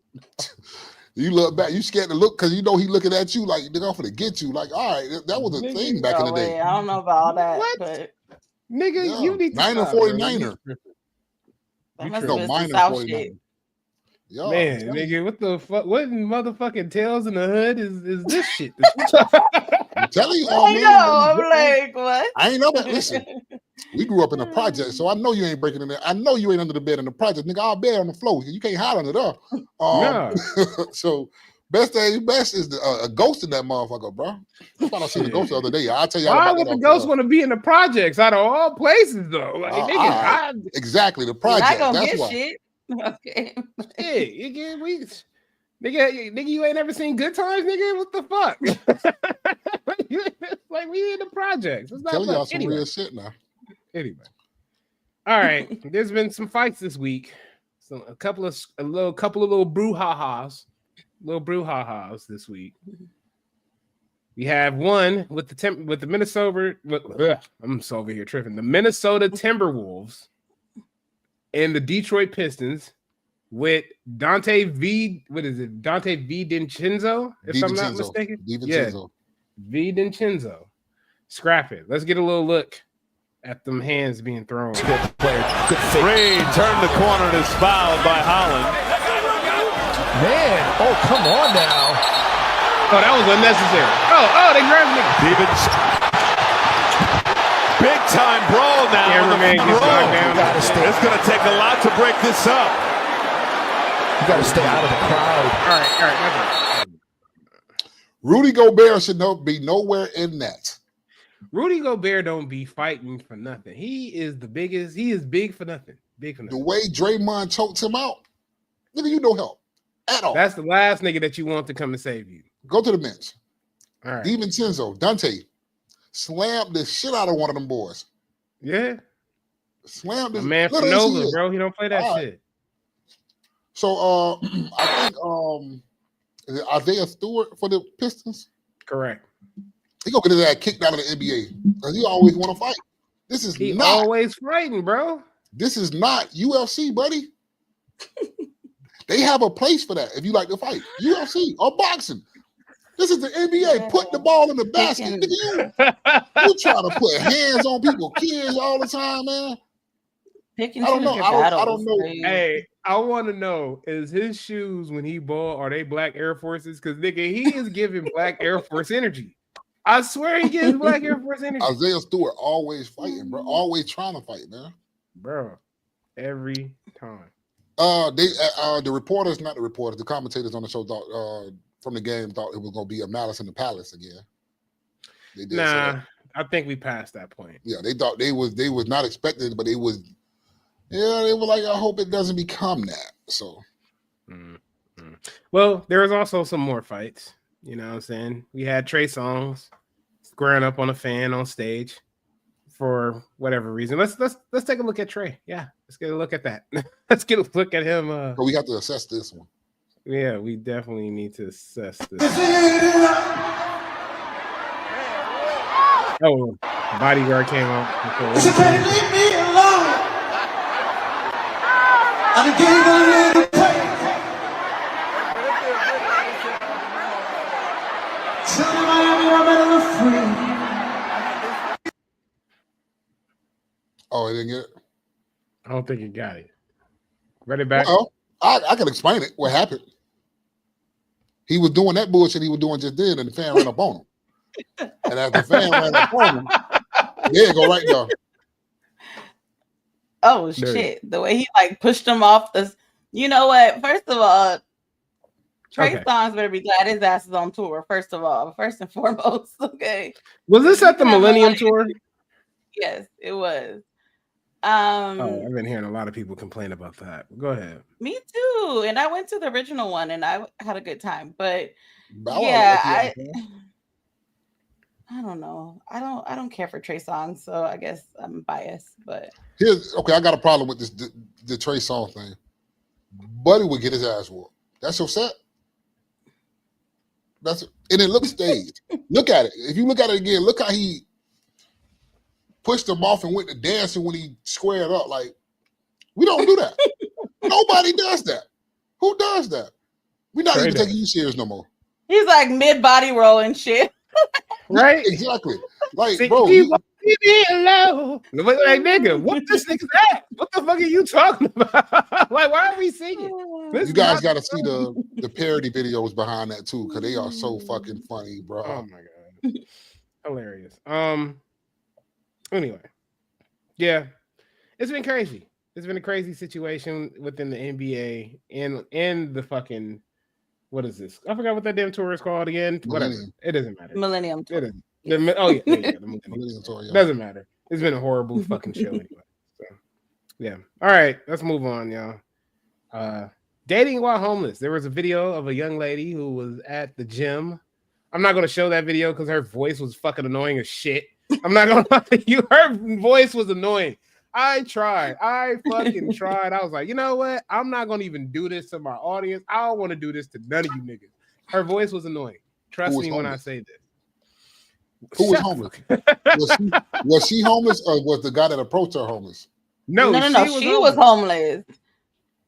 [SPEAKER 1] You look back, you scared to look because you know he looking at you like they're gonna get you. Like, all right, that was a thing back in the day.
[SPEAKER 7] I don't know about all that.
[SPEAKER 6] What?
[SPEAKER 7] But
[SPEAKER 6] nigga, you need to
[SPEAKER 1] 49er.
[SPEAKER 7] No, minor 49er.
[SPEAKER 1] Yo,
[SPEAKER 6] man, nigga, what the fuck? What motherfucking Tales in the Hood is this shit?
[SPEAKER 1] I'm telling you,
[SPEAKER 7] I know. I'm like, what?
[SPEAKER 1] I ain't know that. Listen, We grew up in a project, so I know you ain't breaking in there. I know you ain't under the bed in the project, nigga. I'll bed on the floor. You can't hide under there. So best is a ghost in that motherfucker, bro. I thought I seen a ghost the other day. I'll tell you all
[SPEAKER 6] Why
[SPEAKER 1] about
[SPEAKER 6] would
[SPEAKER 1] that.
[SPEAKER 6] the ghost want to be in the projects out of all places, though? Like, nigga,
[SPEAKER 1] exactly the project.
[SPEAKER 7] Not gonna
[SPEAKER 1] That's
[SPEAKER 7] get
[SPEAKER 1] why.
[SPEAKER 7] shit. Okay.
[SPEAKER 6] Hey, nigga, you ain't ever seen Good Times, nigga. What the fuck? Like we in the projects. It's not
[SPEAKER 1] Telling y'all some
[SPEAKER 6] anyway.
[SPEAKER 1] real shit now.
[SPEAKER 6] Anyway, all right. There's been some fights this week. So a couple of little brouhahas this week. We have one with the Minnesota. I'm so over here tripping. The Minnesota Timberwolves and the Detroit Pistons with Dante V DiVincenzo, if I'm not mistaken.
[SPEAKER 1] DiVincenzo.
[SPEAKER 6] V DiVincenzo. Scrap it. Let's get a little look at them hands being thrown.
[SPEAKER 10] Good Ray turned the corner and is fouled by Holland.
[SPEAKER 11] Man, oh, come on now.
[SPEAKER 6] Oh, that was unnecessary. Oh, they grabbed me.
[SPEAKER 10] Big time brawl now.
[SPEAKER 6] Cameraman gets knocked down.
[SPEAKER 10] It's going to take a lot to break this up.
[SPEAKER 11] You got to stay out of the crowd.
[SPEAKER 6] All right.
[SPEAKER 1] Rudy Gobert should be nowhere in that.
[SPEAKER 6] Rudy Gobert don't be fighting for nothing. He is the biggest. He is big for nothing. Big for nothing.
[SPEAKER 1] The way Draymond choked him out, nigga, you no help at all.
[SPEAKER 6] That's the last nigga that you want to come and save you.
[SPEAKER 1] Go to the bench.
[SPEAKER 6] All right.
[SPEAKER 1] DiVincenzo, Dante, slammed the shit out of one of them boys.
[SPEAKER 6] Yeah.
[SPEAKER 1] Slammed the
[SPEAKER 6] man for Nova, bro. He don't play that shit.
[SPEAKER 1] So I think is it Isaiah Stewart for the Pistons?
[SPEAKER 6] Correct.
[SPEAKER 1] He gonna get his ass kicked out of the NBA because he always want to fight. He
[SPEAKER 6] always fighting, bro.
[SPEAKER 1] This is not UFC, buddy. They have a place for that if you like to fight. UFC or boxing. This is the NBA. Put the ball in the basket. You trying to put hands on people, kids all the time, man. I don't know. I don't know.
[SPEAKER 6] Hey, I want to know, is his shoes when he ball, are they black Air Forces? Because nigga, he is giving black Air Force energy. I swear he gives black Air Force energy.
[SPEAKER 1] Isaiah Stewart always fighting, bro. Always trying to fight, man.
[SPEAKER 6] Bro, every time.
[SPEAKER 1] The reporters, not the reporters, the commentators on the show thought from the game thought it was gonna be a Malice in the Palace again. They did.
[SPEAKER 6] Nah, I think we passed that point.
[SPEAKER 1] Yeah, they thought they was not expecting it, but they was. Yeah, they were like, I hope it doesn't become that. So,
[SPEAKER 6] well, there was also some more fights. You know what I'm saying? We had Trey Songz squaring up on a fan on stage for whatever reason. Let's take a look at Trey. Yeah, let's get a look at that. Let's get a look at him.
[SPEAKER 1] But we have to assess this one.
[SPEAKER 6] Yeah, we definitely need to assess this. Oh, bodyguard came out.
[SPEAKER 5] She can't leave me alone. I gave a little praise. Tell me Miami, I'm at a free.
[SPEAKER 1] Oh, I didn't get it?
[SPEAKER 6] I don't think he got it. Read it back.
[SPEAKER 1] Well, I can explain it. What happened? He was doing that bullshit he was doing just then, and the fan ran up on him. And as the fan ran up on him, there you go, right there.
[SPEAKER 7] Oh shit! The way he like pushed him off the. You know what? First of all, Trey Songz better be glad his ass is on tour. First of all, first and foremost, okay.
[SPEAKER 6] Was this at the Millennium Tour?
[SPEAKER 7] Yes, it was.
[SPEAKER 6] I've been hearing a lot of people complain about that. Go ahead.
[SPEAKER 7] Me too. And I went to the original one and I had a good time. But yeah, I don't know. I don't care for Trey Songz, so I guess I'm biased. But
[SPEAKER 1] I got a problem with this the Trey Songz thing. Buddy would get his ass whooped. That's your set. And it looks staged. Look at it. If you look at it again, look how he pushed him off and went to dancing when he squared up. Like, we don't do that. Nobody does that. Who does that? We're not even taking you serious no more.
[SPEAKER 7] He's like mid-body roll and shit.
[SPEAKER 6] Right?
[SPEAKER 1] Exactly. Like,
[SPEAKER 6] See,
[SPEAKER 1] bro.
[SPEAKER 6] Leave me alone. Like, nigga, what this nigga's at? What the fuck are you talking about? Like, why are we singing?
[SPEAKER 1] You guys got to see the parody videos behind that too, because they are so fucking funny, bro.
[SPEAKER 6] Oh my god, hilarious. Anyway, Yeah, it's been crazy. It's been a crazy situation within the NBA and the fucking what is this? I forgot what that damn tour is called again. Whatever. It doesn't matter.
[SPEAKER 7] Millennium Tour.
[SPEAKER 6] It is. Oh yeah, there you go. The
[SPEAKER 1] Millennium Tour, yeah.
[SPEAKER 6] Doesn't matter. It's been a horrible fucking show anyway. So yeah. All right, let's move on, y'all. Dating while homeless. There was a video of a young lady who was at the gym. I'm not gonna show that video because her voice was fucking annoying as shit. I'm not gonna lie to you. Her voice was annoying. I fucking tried. I was like, you know what? I'm not gonna even do this to my audience. I don't want to do this to none of you niggas. Her voice was annoying. Trust me when I say this.
[SPEAKER 1] Who was homeless? Was she homeless or was the guy that approached her homeless?
[SPEAKER 7] No. She was homeless.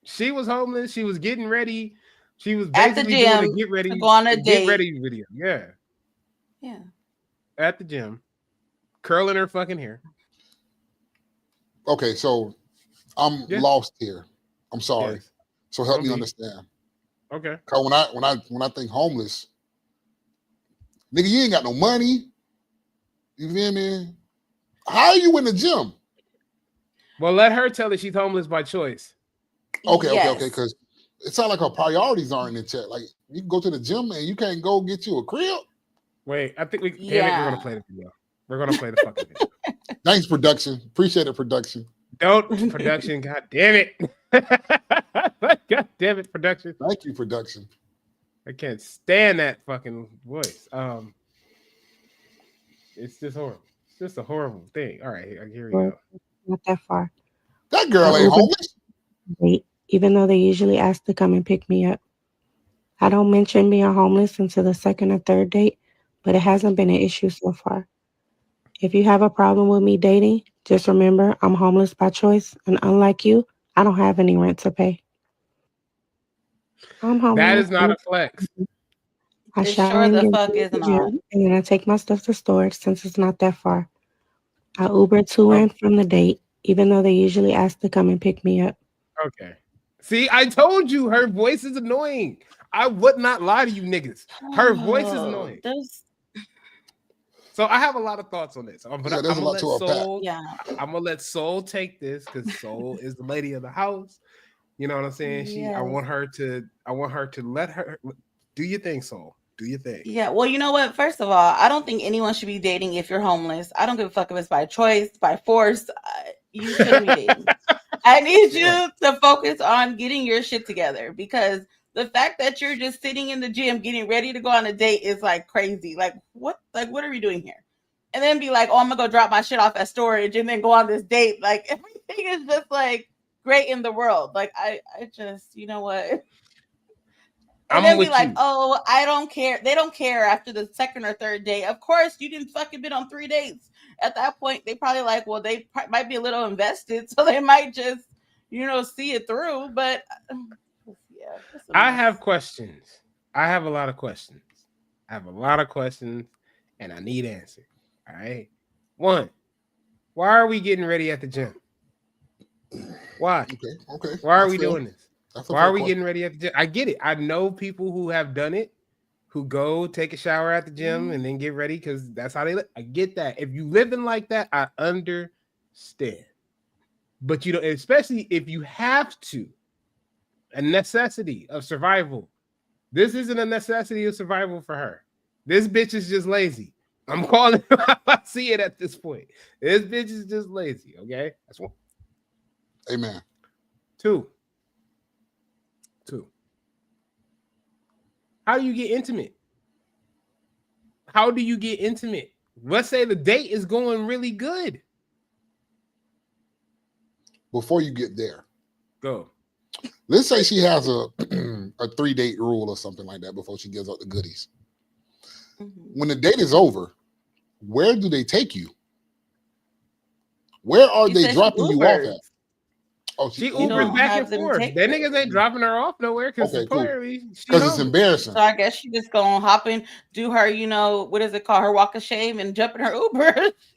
[SPEAKER 6] She was homeless. She was getting ready. She was
[SPEAKER 7] at the gym
[SPEAKER 6] doing a get ready,
[SPEAKER 7] to go on a date.
[SPEAKER 6] Get ready video. Yeah.
[SPEAKER 7] Yeah.
[SPEAKER 6] At the gym, curling her fucking hair.
[SPEAKER 1] Okay, so I'm lost here. I'm sorry.
[SPEAKER 6] Yes.
[SPEAKER 1] So help me understand.
[SPEAKER 6] Okay.
[SPEAKER 1] Cause when I think homeless, nigga, you ain't got no money. You feel me? How are you in the gym?
[SPEAKER 6] Well, let her tell it she's homeless by choice.
[SPEAKER 1] Okay. Because it sounds like her priorities aren't in check. Like you can go to the gym and you can't go get you a crib.
[SPEAKER 6] Wait, I think we're gonna play the video. We're gonna play the fucking video.
[SPEAKER 1] Thanks, production. Appreciate it, production.
[SPEAKER 6] Don't production. God damn it. God damn it, production.
[SPEAKER 1] Thank you, production.
[SPEAKER 6] I can't stand that fucking voice. It's just horrible. It's just a horrible thing. All right, here we go.
[SPEAKER 12] Not that far.
[SPEAKER 1] That girl ain't homeless.
[SPEAKER 12] Even though they usually ask to come and pick me up. I don't mention being homeless until the second or third date, but it hasn't been an issue so far. If you have a problem with me dating, just remember I'm homeless by choice, and unlike you, I don't have any rent to pay. I'm homeless.
[SPEAKER 6] That is not a flex.
[SPEAKER 12] I shower and then I take my stuff to storage since it's not that far. I Uber to and from the date, even though they usually ask to come and pick me up.
[SPEAKER 6] Okay. See, I told you her voice is annoying. I would not lie to you niggas. Her voice is annoying. So I have a lot of thoughts on this. I'm gonna let Soul take this because Soul is the lady of the house. You know what I'm saying? I want her to let her do your thing, Soul. Do your thing.
[SPEAKER 7] Yeah. Well, you know what? First of all, I don't think anyone should be dating if you're homeless. I don't give a fuck if it's by choice, by force. You shouldn't be dating. I need you to focus on getting your shit together because the fact that you're just sitting in the gym getting ready to go on a date is like crazy. Like what are we doing here? And then be like, oh, I'm gonna go drop my shit off at storage and then go on this date. Like everything is just like great in the world. Like I just, you know what? And then be like, oh, I don't care. They don't care after the second or third date. Of course, you didn't fucking been on 3 dates. At that point, they probably like, well, they might be a little invested, so they might just, see it through. But yeah,
[SPEAKER 6] I have questions. I have a lot of questions. And I need answers. All right. 1, why are we getting ready at the gym? Why?
[SPEAKER 1] Okay.
[SPEAKER 6] Why are we doing this? Why are we getting ready at the gym? I get it. I know people who have done it, who go take a shower at the gym and then get ready because that's how they live. I get that. If you living like that, I understand. But especially if you have to, a necessity of survival. This isn't a necessity of survival for her. This bitch is just lazy. I'm calling it. I see it at this point. This bitch is just lazy. Okay, that's 1.
[SPEAKER 1] Amen.
[SPEAKER 6] 2. How do you get intimate? Let's say the date is going really good.
[SPEAKER 1] Before you get there,
[SPEAKER 6] go.
[SPEAKER 1] Let's say she has a 3-date rule or something like that before she gives out the goodies. Mm-hmm. When the date is over, where do they take you? Where are they dropping you off at? Oh,
[SPEAKER 6] she Ubers back and forth. That niggas ain't dropping her off nowhere because apparently
[SPEAKER 1] it's embarrassing.
[SPEAKER 7] So I guess she just gonna hop in, do her, what is it called, her walk of shame, and jump in her Uber.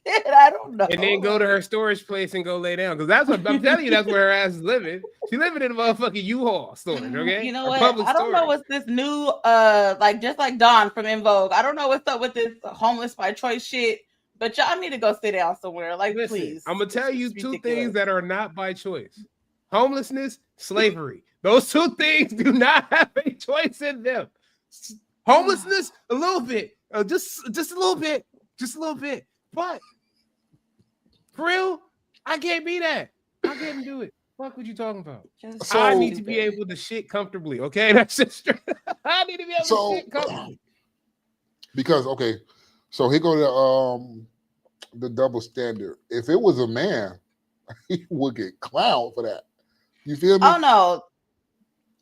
[SPEAKER 7] Shit, I don't know.
[SPEAKER 6] And then go to her storage place and go lay down because that's what I'm telling you. That's where her ass is living. She living in a motherfucking U-Haul storage. Okay,
[SPEAKER 7] you know what? I don't know what's this new, just like Dawn from In Vogue. I don't know what's up with this homeless by choice shit. But y'all need to go sit down somewhere. Like,
[SPEAKER 6] Listen,
[SPEAKER 7] please.
[SPEAKER 6] I'm gonna tell you two
[SPEAKER 7] ridiculous.
[SPEAKER 6] things that are not by choice: homelessness, slavery. Those two things do not have a choice in them. Homelessness, a little bit, just a little bit, But for real, I can't be that. I can't do it. Fuck what you talking about? I need to be able to shit comfortably. Okay, that's just true. I need to be able to shit comfortably.
[SPEAKER 1] Because so here go the double standard. If it was a man, he would get clowned for that. You feel me?
[SPEAKER 7] Oh no.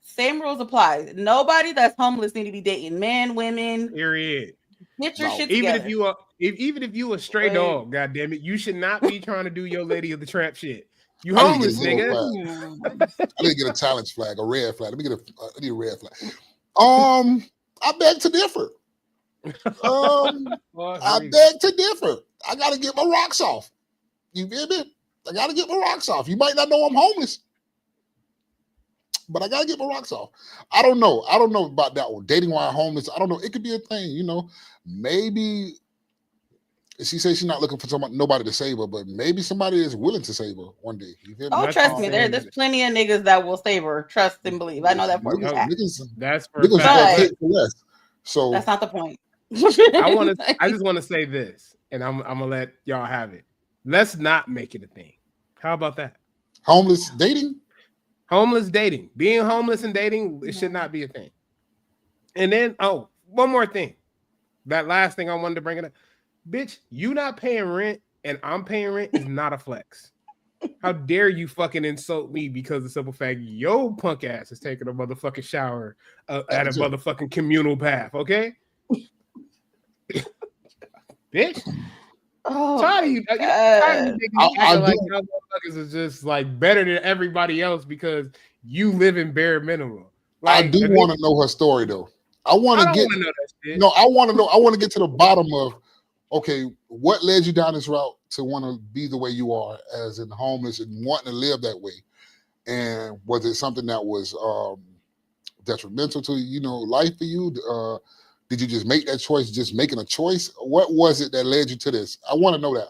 [SPEAKER 7] Same rules apply. Nobody that's homeless need to be dating men, women.
[SPEAKER 6] Period.
[SPEAKER 7] Get your shit
[SPEAKER 6] even
[SPEAKER 7] together.
[SPEAKER 6] Even if you a stray dog, goddamn it, you should not be trying to do your Lady of the Tramp shit. You homeless, nigga.
[SPEAKER 1] I need to get a challenge flag, a red flag. Let me get I need a red flag. I beg to differ. I beg to differ. I gotta get my rocks off. You feel me? I gotta get my rocks off. You might not know I'm homeless, but I gotta get my rocks off. I don't know about that one. Dating while homeless. I don't know. It could be a thing, you know. Maybe she says she's not looking for nobody to save her, but maybe somebody is willing to save her one day. You feel me?
[SPEAKER 7] Oh, trust me, there's plenty of niggas that will save her. Trust and believe. I know that for a fact.
[SPEAKER 6] That's for a fact.
[SPEAKER 1] So
[SPEAKER 7] that's not the point.
[SPEAKER 6] I just want to say this, and I'm gonna let y'all have it. Let's not make it a thing. How about that?
[SPEAKER 1] Homeless dating?
[SPEAKER 6] Homeless dating. Being homeless and dating, it should not be a thing. And then, one more thing. That last thing I wanted to bring it up. Bitch, you not paying rent and I'm paying rent is not a flex. How dare you fucking insult me because of the simple fact your punk ass is taking a motherfucking shower at a motherfucking communal bath, okay? Bitch.
[SPEAKER 7] Oh,
[SPEAKER 6] tired of you. Tired of you like y'all motherfuckers is just like better than everybody else because you live in bare minimum. Like,
[SPEAKER 1] I do want to know her story though. I want to get
[SPEAKER 6] know that shit.
[SPEAKER 1] No, I want to know. I want to get to the bottom of what led you down this route to want to be the way you are as in homeless and wanting to live that way? And was it something that was detrimental to life for you? Did you just make that choice, just making a choice? What was it that led you to this? I want to know that.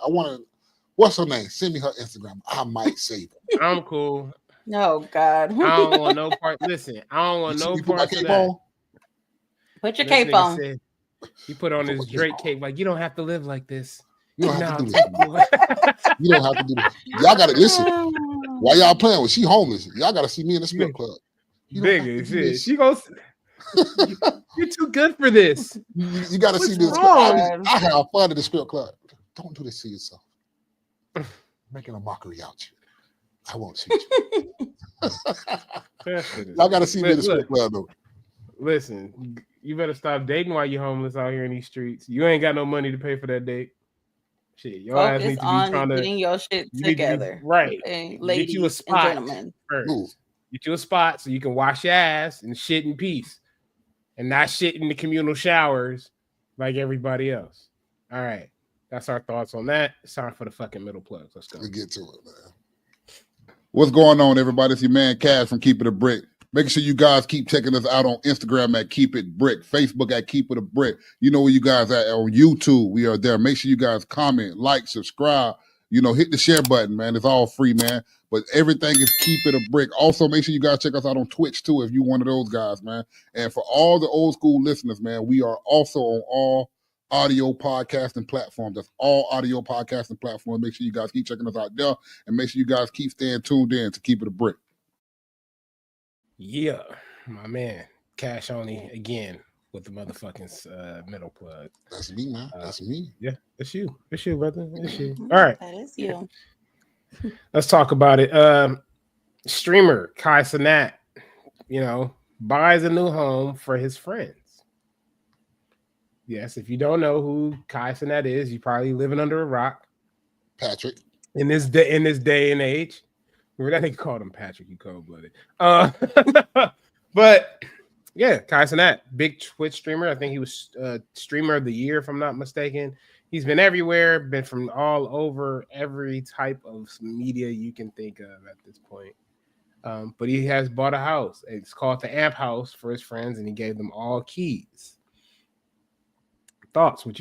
[SPEAKER 1] What's her name? Send me her Instagram. I might save her.
[SPEAKER 6] I'm cool.
[SPEAKER 7] Oh, God.
[SPEAKER 6] I don't want no part. Listen, I don't want no part of that.
[SPEAKER 1] On?
[SPEAKER 7] Put your cape on.
[SPEAKER 6] He put on his Drake cape. Like, you don't have to live like this.
[SPEAKER 1] You don't have to do this. You don't have to do this. Y'all got to listen. While y'all playing with, she homeless. Y'all got to see me in the strip club.
[SPEAKER 6] Bigger shit. She goes. You're too good for this.
[SPEAKER 1] You got to see this. I have fun at the strip club. Don't do this to yourself. Making a mockery out you. I won't shoot you. Y'all got to see me in the strip club though.
[SPEAKER 6] Listen, you better stop dating while you're homeless out here in these streets. You ain't got no money to pay for that date. Shit, your ass need to be trying to
[SPEAKER 7] getting your shit together.
[SPEAKER 6] Right.
[SPEAKER 7] Okay, ladies,
[SPEAKER 6] get you a spot
[SPEAKER 7] and gentlemen.
[SPEAKER 6] first. Get you a spot so you can wash your ass and shit in peace. And not shit in the communal showers like everybody else. All right. That's our thoughts on that. It's time for the fucking middle plugs. Let's go.
[SPEAKER 1] Let's get to it, man. What's going on, everybody? It's your man Cash from Keep It a Brick. Make sure you guys keep checking us out on Instagram at Keep It Brick, Facebook at Keep It a Brick. You know where you guys at on YouTube. We are there. Make sure you guys comment, like, subscribe. Hit the share button, man. It's all free, man. But everything is Keep It a Brick. Also, make sure you guys check us out on Twitch, too, if you're one of those guys, man. And for all the old school listeners, man, we are also on all audio podcasting platforms. That's all audio podcasting platforms. Make sure you guys keep checking us out there. And make sure you guys keep staying tuned in to Keep It a Brick.
[SPEAKER 6] Yeah, my man, Cash Only again with the motherfucking middle plug.
[SPEAKER 1] That's me, man. That's me.
[SPEAKER 6] Yeah, it's you. It's you, brother. It's you. All right.
[SPEAKER 7] That is you.
[SPEAKER 6] Let's talk about it. Streamer Kai Cenat, buys a new home for his friends. Yes, if you don't know who Kai Cenat is, you're probably living under a rock.
[SPEAKER 1] Patrick.
[SPEAKER 6] In this day and age. I think you called him Patrick, you cold-blooded. But yeah, Kai Cenat, big Twitch streamer. I think he was streamer of the year, if I'm not mistaken. He's been everywhere, been from all over every type of media you can think of at this point. But he has bought a house. It's called the Amp House for his friends, and he gave them all keys. Thoughts? Would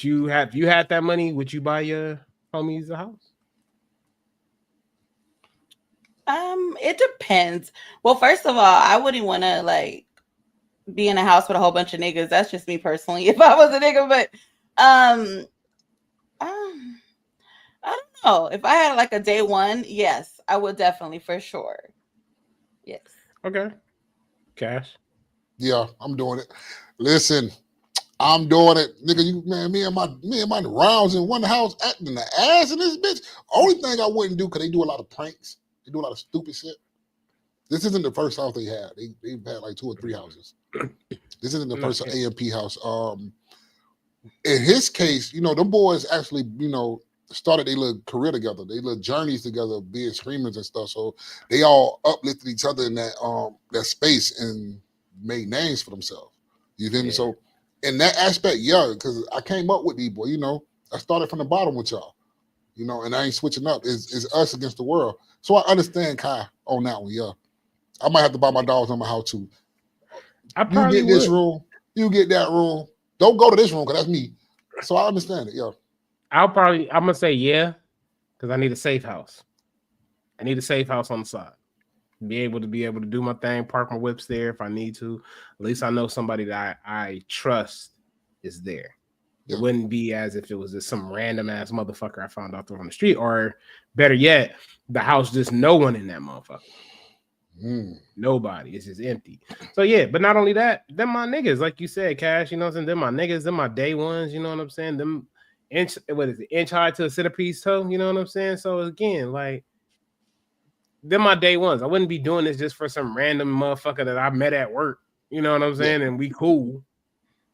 [SPEAKER 6] you have if you had that money? Would you buy your homies a house?
[SPEAKER 7] It depends. Well, first of all, I wouldn't want to like be in a house with a whole bunch of niggas. That's just me personally. If I was a nigga, but I don't know. If I had like a day one, yes, I would definitely for sure. Yes.
[SPEAKER 6] Okay. Cash.
[SPEAKER 1] Yeah, I'm doing it. Listen, I'm doing it, nigga. Me and my rounds in one house acting the ass in this bitch. Only thing I wouldn't do, because they do a lot of pranks. They do a lot of stupid shit. This isn't the first house they had. They've had like 2 or 3 houses. This isn't the first AMP house. In his case, them boys actually, started their little career together, their little journeys together, being screamers and stuff. So they all uplifted each other in that space and made names for themselves. You feel me? So in that aspect, yeah, because I came up with these boys, I started from the bottom with y'all, and I ain't switching up. It's us against the world. So I understand Kai on that one, yeah. I might have to buy my dogs on my house too. You get this room, you get that room. Don't go to this room because that's me. So I understand it, yeah.
[SPEAKER 6] I'm gonna say yeah, because I need a safe house. I need a safe house on the side. Be able to do my thing, park my whips there if I need to. At least I know somebody that I trust is there. It wouldn't be as if it was just some random ass motherfucker I found out there on the street, or better yet, the house just no one in that motherfucker. Nobody. It's just empty. So yeah, but not only that, them my niggas, like you said, Cash. You know what I'm saying? Them my niggas. Them my day ones. You know what I'm saying? Them inch high to a centerpiece toe. You know what I'm saying? So again, like, them my day ones. I wouldn't be doing this just for some random motherfucker that I met at work. You know what I'm saying? And we cool.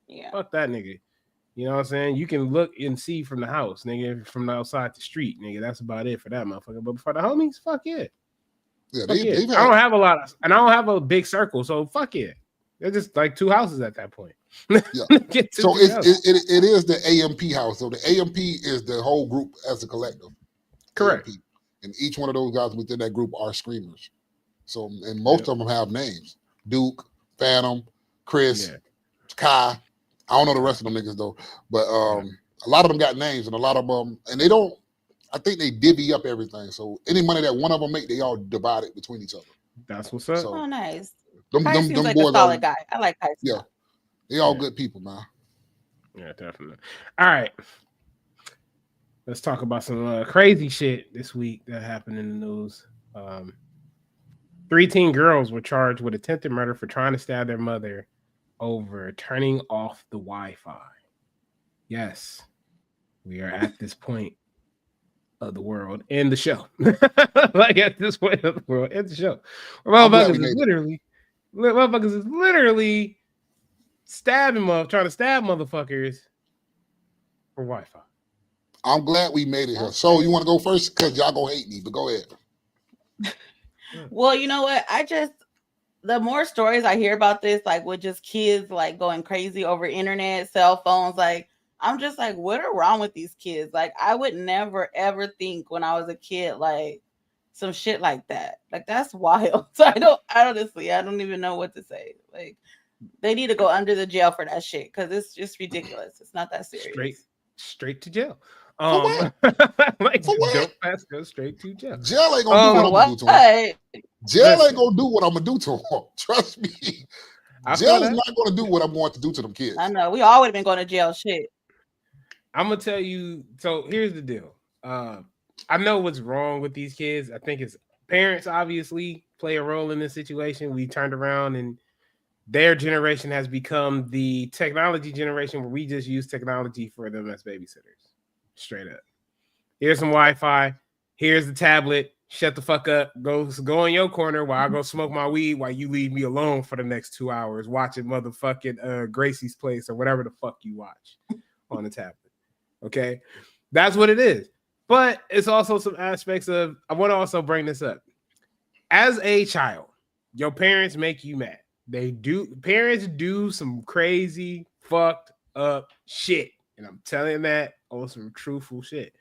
[SPEAKER 7] Yeah.
[SPEAKER 6] Fuck that nigga. You know what I'm saying? You can look and see from the house, nigga, from the outside the street, nigga. That's about it for that motherfucker. But for the homies, fuck yeah.
[SPEAKER 1] Yeah,
[SPEAKER 6] I don't have a lot and I don't have a big circle, so fuck yeah. They're just like 2 houses at that point.
[SPEAKER 1] Yeah. So it is the AMP house. So the AMP is the whole group as a collective.
[SPEAKER 6] Correct.
[SPEAKER 1] AMP. And each one of those guys within that group are screamers. So, and most of them have names: Duke, Phantom, Chris, Kai. I don't know the rest of them niggas though, but a lot of them got names, and a lot of them, and they don't. I think they divvy up everything. So any money that one of them make, they all divide it between each other.
[SPEAKER 6] That's what's up.
[SPEAKER 7] So, nice.
[SPEAKER 1] Them
[SPEAKER 7] seems like
[SPEAKER 1] boys
[SPEAKER 7] a solid guy. I like Kai.
[SPEAKER 1] Yeah, they all good people, man.
[SPEAKER 6] Yeah, definitely. All right. Let's talk about some crazy shit this week that happened in the news. 3 teen girls were charged with attempted murder for trying to stab their mother over turning off the Wi-Fi. Yes, we are at this point of the world in the show. Like at this point of the world in the show. Motherfuckers is literally trying to stab motherfuckers for Wi-Fi.
[SPEAKER 1] I'm glad we made it here. So you want to go first? Because y'all gonna hate me, but go ahead.
[SPEAKER 7] Well, you know what? The more stories I hear about this, like with just kids like going crazy over internet, cell phones, like I'm just like, what are wrong with these kids? Like I would never ever think when I was a kid, like some shit like that. Like that's wild. So I don't even know what to say. Like they need to go under the jail for that shit because it's just ridiculous. It's not that serious.
[SPEAKER 6] Straight to jail.
[SPEAKER 1] Like
[SPEAKER 6] don't pass, go straight to jail.
[SPEAKER 1] Jail ain't gonna do what I'm gonna do to him. Jail ain't gonna do what I'm gonna do to him. Trust me. Jail is not gonna do what I'm going to do to them kids.
[SPEAKER 7] I know. We all would have been going to jail. Shit.
[SPEAKER 6] I'm gonna tell you. So here's the deal. I know what's wrong with these kids. I think it's parents obviously play a role in this situation. We turned around and their generation has become the technology generation where we just use technology for them as babysitters. Straight up. Here's some Wi-Fi. Here's the tablet. Shut the fuck up. Go in your corner while I go smoke my weed while you leave me alone for the next 2 hours watching motherfucking Gracie's Place or whatever the fuck you watch on the tablet. Okay? That's what it is. But it's also some aspects of, I want to also bring this up. As a child, your parents make you mad. Parents do some crazy, fucked up shit. And I'm telling that on some truthful shit.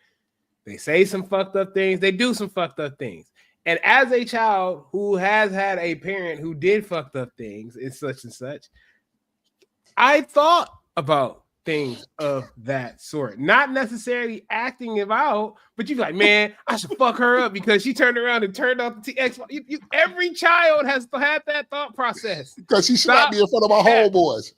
[SPEAKER 6] They say some fucked up things. They do some fucked up things. And as a child who has had a parent who did fucked up things and such, I thought about things of that sort. Not necessarily acting it out, but you be like, man, I should fuck her up because she turned around and turned off the Xbox. Every child has to have that thought process.
[SPEAKER 1] Because she slapped me in front of my homeboys.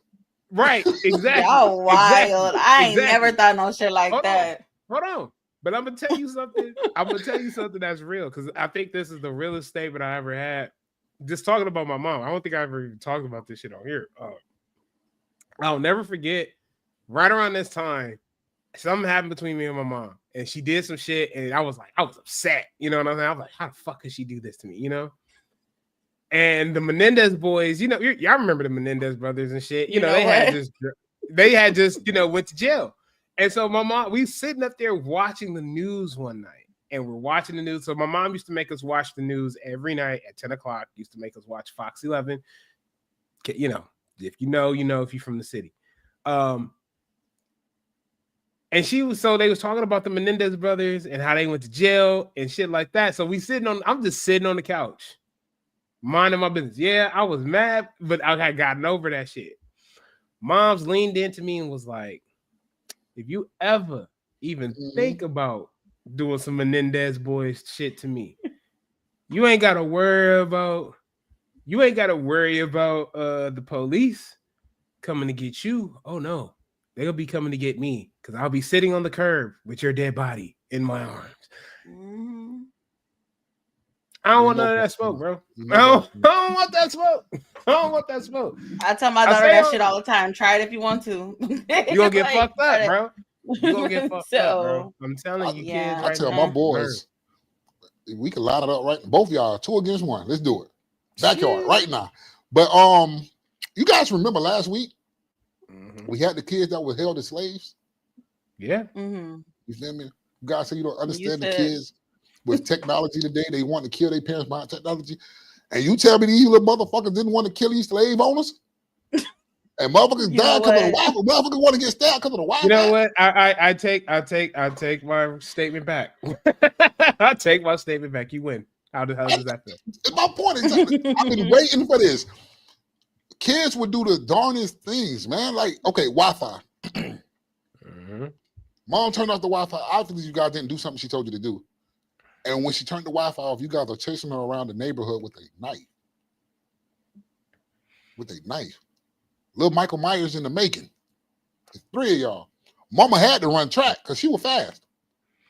[SPEAKER 6] Right, exactly.
[SPEAKER 7] Y'all wild.
[SPEAKER 6] Exactly.
[SPEAKER 7] I ain't never thought no shit like that.
[SPEAKER 6] Hold on. But I'm gonna tell you something. I'm gonna tell you something that's real because I think this is the realest statement I ever had. Just talking about my mom. I don't think I ever even talked about this shit on here. I'll never forget. Right around this time, something happened between me and my mom, and she did some shit, and I was upset. You know what I'm saying? I was like, how the fuck could she do this to me? You know. And the Menendez boys, you know, y'all remember the Menendez brothers and shit. You know, they had just went to jail. And so my mom, we sitting up there watching the news one night, and we're watching the news. So my mom used to make us watch the news every night at 10 o'clock. Used to make us watch Fox 11. You know, if you know, if you're from the city. And they was talking about the Menendez brothers and how they went to jail and shit like that. So I'm just sitting on the couch, minding my business. Yeah, I was mad, but I had gotten over that shit. Mom's leaned into me and was like, if you ever even think about doing some Menendez boys shit to me, you ain't gotta worry about the police coming to get you. Oh no, they'll be coming to get me because I'll be sitting on the curb with your dead body in my arms. I don't want none of that smoke, bro. I don't want that smoke. I don't want that smoke.
[SPEAKER 7] I tell my daughter that shit all the time. Try it if you want to.
[SPEAKER 6] You gonna get fucked up, bro. You gonna get fucked up, bro. I'm telling you, kids.
[SPEAKER 1] I tell my boys, we can line it up right. Both of y'all, 2 against 1. Let's do it. Backyard right now. But you guys remember last week we had the kids that were held as slaves.
[SPEAKER 6] Yeah.
[SPEAKER 7] Mm-hmm.
[SPEAKER 1] You feel me? You guys say you don't understand the kids with technology today. They want to kill their parents behind technology. And you tell me these little motherfuckers didn't want to kill these slave owners? And motherfuckers died because of the Wi-Fi. Motherfuckers want to get stabbed because of the Wi-Fi.
[SPEAKER 6] You know what? I take my statement back. I take my statement back. You win. How does that feel?
[SPEAKER 1] My point is, I've been waiting for this. Kids would do the darnest things, man. Like, okay, Wi-Fi. Mom turned off the Wi-Fi. Obviously, you guys didn't do something she told you to do. And when she turned the Wi-Fi off, you guys are chasing her around the neighborhood with a knife. Little Michael Myers in the making. The 3 of y'all. Mama had to run track because she was fast.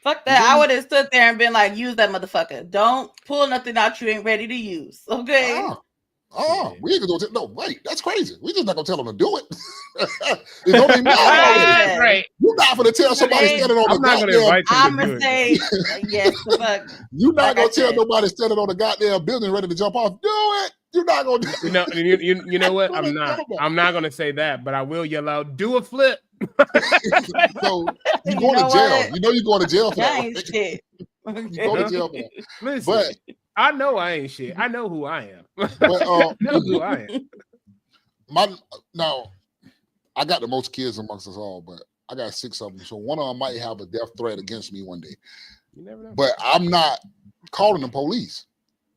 [SPEAKER 7] Fuck that. I would have stood there and been like, use that motherfucker. Don't pull nothing out you ain't ready to use. Okay.
[SPEAKER 1] We ain't gonna no, wait, that's crazy. We just not gonna tell them to do it. It don't even matter.
[SPEAKER 6] Right.
[SPEAKER 1] You're not gonna tell somebody standing on the goddamn.
[SPEAKER 7] I'm gonna say yes. Fuck.
[SPEAKER 1] You're not gonna tell nobody standing on the goddamn building ready to jump off. Do it. You're not gonna do it.
[SPEAKER 6] You know what? I'm not gonna say that, but I will yell out, do a flip.
[SPEAKER 1] So you're going to jail. You know you're going to jail for that.
[SPEAKER 7] Ain't shit.
[SPEAKER 1] You're going to jail for that.
[SPEAKER 6] Listen, but I know I ain't shit. I know who I am.
[SPEAKER 1] But,
[SPEAKER 6] I know who I am.
[SPEAKER 1] Now, I got the most kids amongst us all, but I got 6 of them. So one of them might have a death threat against me one day.
[SPEAKER 6] You never know.
[SPEAKER 1] But I'm not calling the police.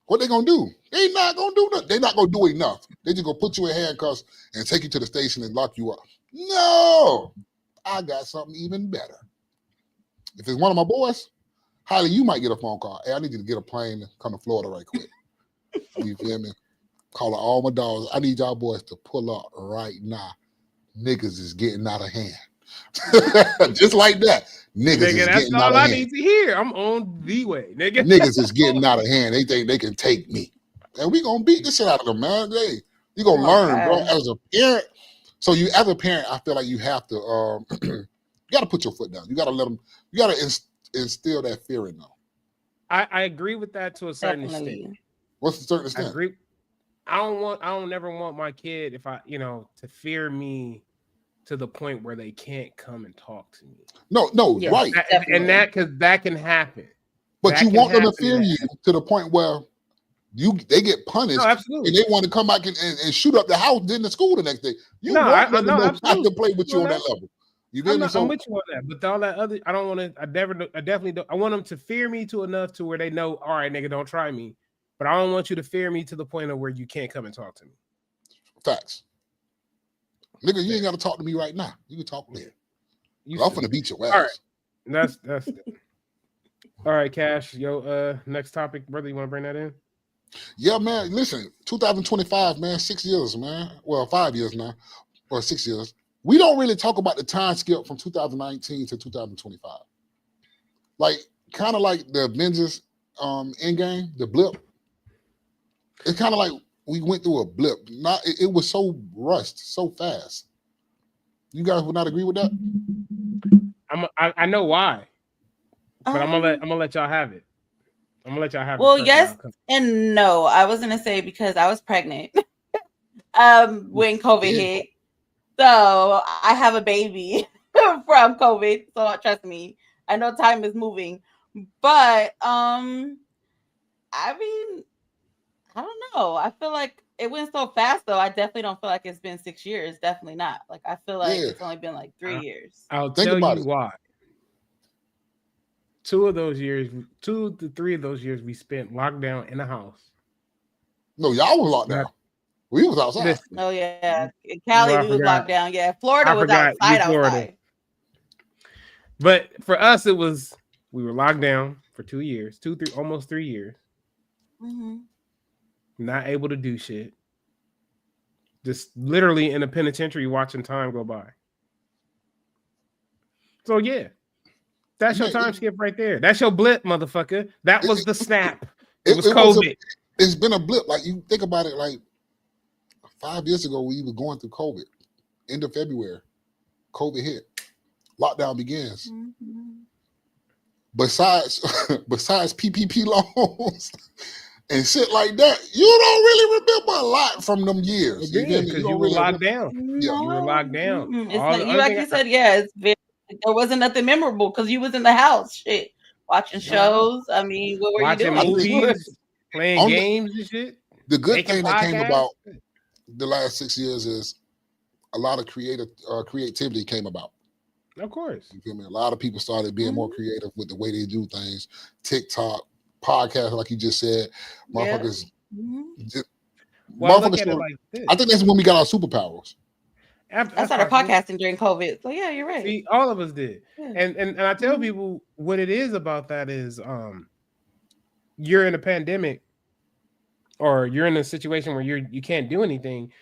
[SPEAKER 1] What they gonna do? They not gonna do nothing. They not gonna do enough. They just gonna put you in handcuffs and take you to the station and lock you up. No, I got something even better. If it's one of my boys, Holly, you might get a phone call. Hey, I need you to get a plane and come to Florida right quick. You feel me? Calling all my dogs. I need y'all boys to pull up right now. Niggas is getting out of hand. Just like that. Niggas is getting out of hand. That's all I need
[SPEAKER 6] to hear. I'm on the way, nigga.
[SPEAKER 1] Niggas is getting out of hand. They think they can take me. And we gonna beat the shit out of them, man. You gonna learn, bro, as a parent. So you, as a parent, I feel like you have to, you got to put your foot down. You got to let them, you got to instill that fear in them.
[SPEAKER 6] I agree with that to a certain extent.
[SPEAKER 1] What's the certain extent?
[SPEAKER 6] I agree. I don't never want my kid, if I, to fear me to the point where they can't come and talk to me.
[SPEAKER 1] No, yes, right.
[SPEAKER 6] And because that can happen.
[SPEAKER 1] But you want them to fear you to the point where they get punished,
[SPEAKER 6] absolutely,
[SPEAKER 1] and they want to come back and shoot up the house, then the school the next day. You want them to know how to play with you on that level. You
[SPEAKER 6] I'm with you on that, but all that other, I don't want to. I definitely don't. I want them to fear me to enough to where they know, all right, nigga, don't try me. But I don't want you to fear me to the point of where you can't come and talk to me.
[SPEAKER 1] Facts. Nigga, you ain't got to talk to me right now. You can talk later. I'm finna beat your ass.
[SPEAKER 6] All right. That's all right, Cash. Yo, next topic, brother. You want to bring that in?
[SPEAKER 1] Yeah, man. Listen, 2025, man. 6 years, man. Well, 5 years now, or 6 years. We don't really talk about the time skip from 2019 to 2025. Like, kind of like the Avengers Endgame, the blip. It's kind of like we went through a blip. It was so rushed, so fast. You guys would not agree with that?
[SPEAKER 6] I know why, but I'm gonna let y'all have it. I'm gonna let y'all have it.
[SPEAKER 7] Well, yes and no. I was gonna say because I was pregnant when COVID hit, so I have a baby from COVID. So trust me, I know time is moving, but I mean, I don't know. I feel like it went so fast, though. I definitely don't feel like it's been 6 years. Definitely not. Like I feel like it's only been like 3 years.
[SPEAKER 6] I'll tell you why. 2 to 3 of those years, we spent locked down in the house.
[SPEAKER 1] No, y'all was locked down. We was outside.
[SPEAKER 7] Oh yeah, in Cali we was locked down. Yeah, Florida was outside.
[SPEAKER 6] But for us, we were locked down for 2 years, almost 3 years.
[SPEAKER 7] Mm-hmm.
[SPEAKER 6] Not able to do shit. Just literally in a penitentiary watching time go by. So yeah, that's your time skip right there. That's your blip, motherfucker. That was the snap. It was COVID.
[SPEAKER 1] It's been a blip. Like you think about it, like 5 years ago, we were going through COVID. End of February, COVID hit. Lockdown begins.
[SPEAKER 7] Mm-hmm.
[SPEAKER 1] Besides PPP loans and shit like that, you don't really remember a lot from them years.
[SPEAKER 6] Because you were locked down.
[SPEAKER 1] Yeah.
[SPEAKER 6] You were locked down.
[SPEAKER 7] It's like you said, yeah, there wasn't nothing memorable because you was in the house, shit, watching shows. I mean, what were you doing?
[SPEAKER 6] Movies, playing games and shit.
[SPEAKER 1] The good thing that came about the last 6 years is a lot of creativity came about.
[SPEAKER 6] Of course.
[SPEAKER 1] You feel me? A lot of people started being more creative with the way they do things. TikTok, podcast, like you just said, motherfuckers.
[SPEAKER 7] Yeah.
[SPEAKER 1] I think that's when we got our superpowers.
[SPEAKER 7] I started podcasting during COVID. So yeah, you're right.
[SPEAKER 6] See, all of us did.
[SPEAKER 7] Yeah.
[SPEAKER 6] And I tell people what it is about that is you're in a pandemic or you're in a situation where you can't do anything.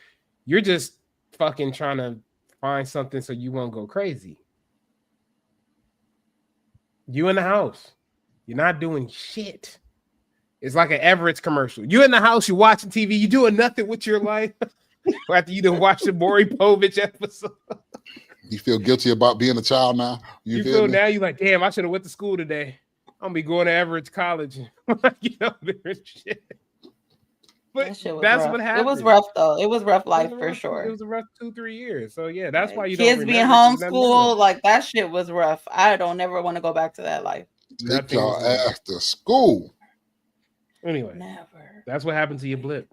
[SPEAKER 6] You're just fucking trying to find something so you won't go crazy. You in the house. You're not doing shit. It's like an Everett's commercial. You in the house, you watching TV, you doing nothing with your life. After you done watched the Maury Povich episode.
[SPEAKER 1] You feel guilty about being a child now?
[SPEAKER 6] You feel now you're like, damn, I should have went to school today. I'm gonna be going to Everett's College. Shit. But
[SPEAKER 7] that shit was
[SPEAKER 6] that's
[SPEAKER 7] rough.
[SPEAKER 6] What happened.
[SPEAKER 7] It was rough though. It was rough life for sure.
[SPEAKER 6] It was a rough 2-3 years. So yeah, that's why you
[SPEAKER 7] kids
[SPEAKER 6] don't
[SPEAKER 7] being homeschooled, like that shit was rough. I don't never want to go back to that life.
[SPEAKER 1] Take y'all ass to school.
[SPEAKER 6] Anyway,
[SPEAKER 7] never.
[SPEAKER 6] That's what happened to your blip.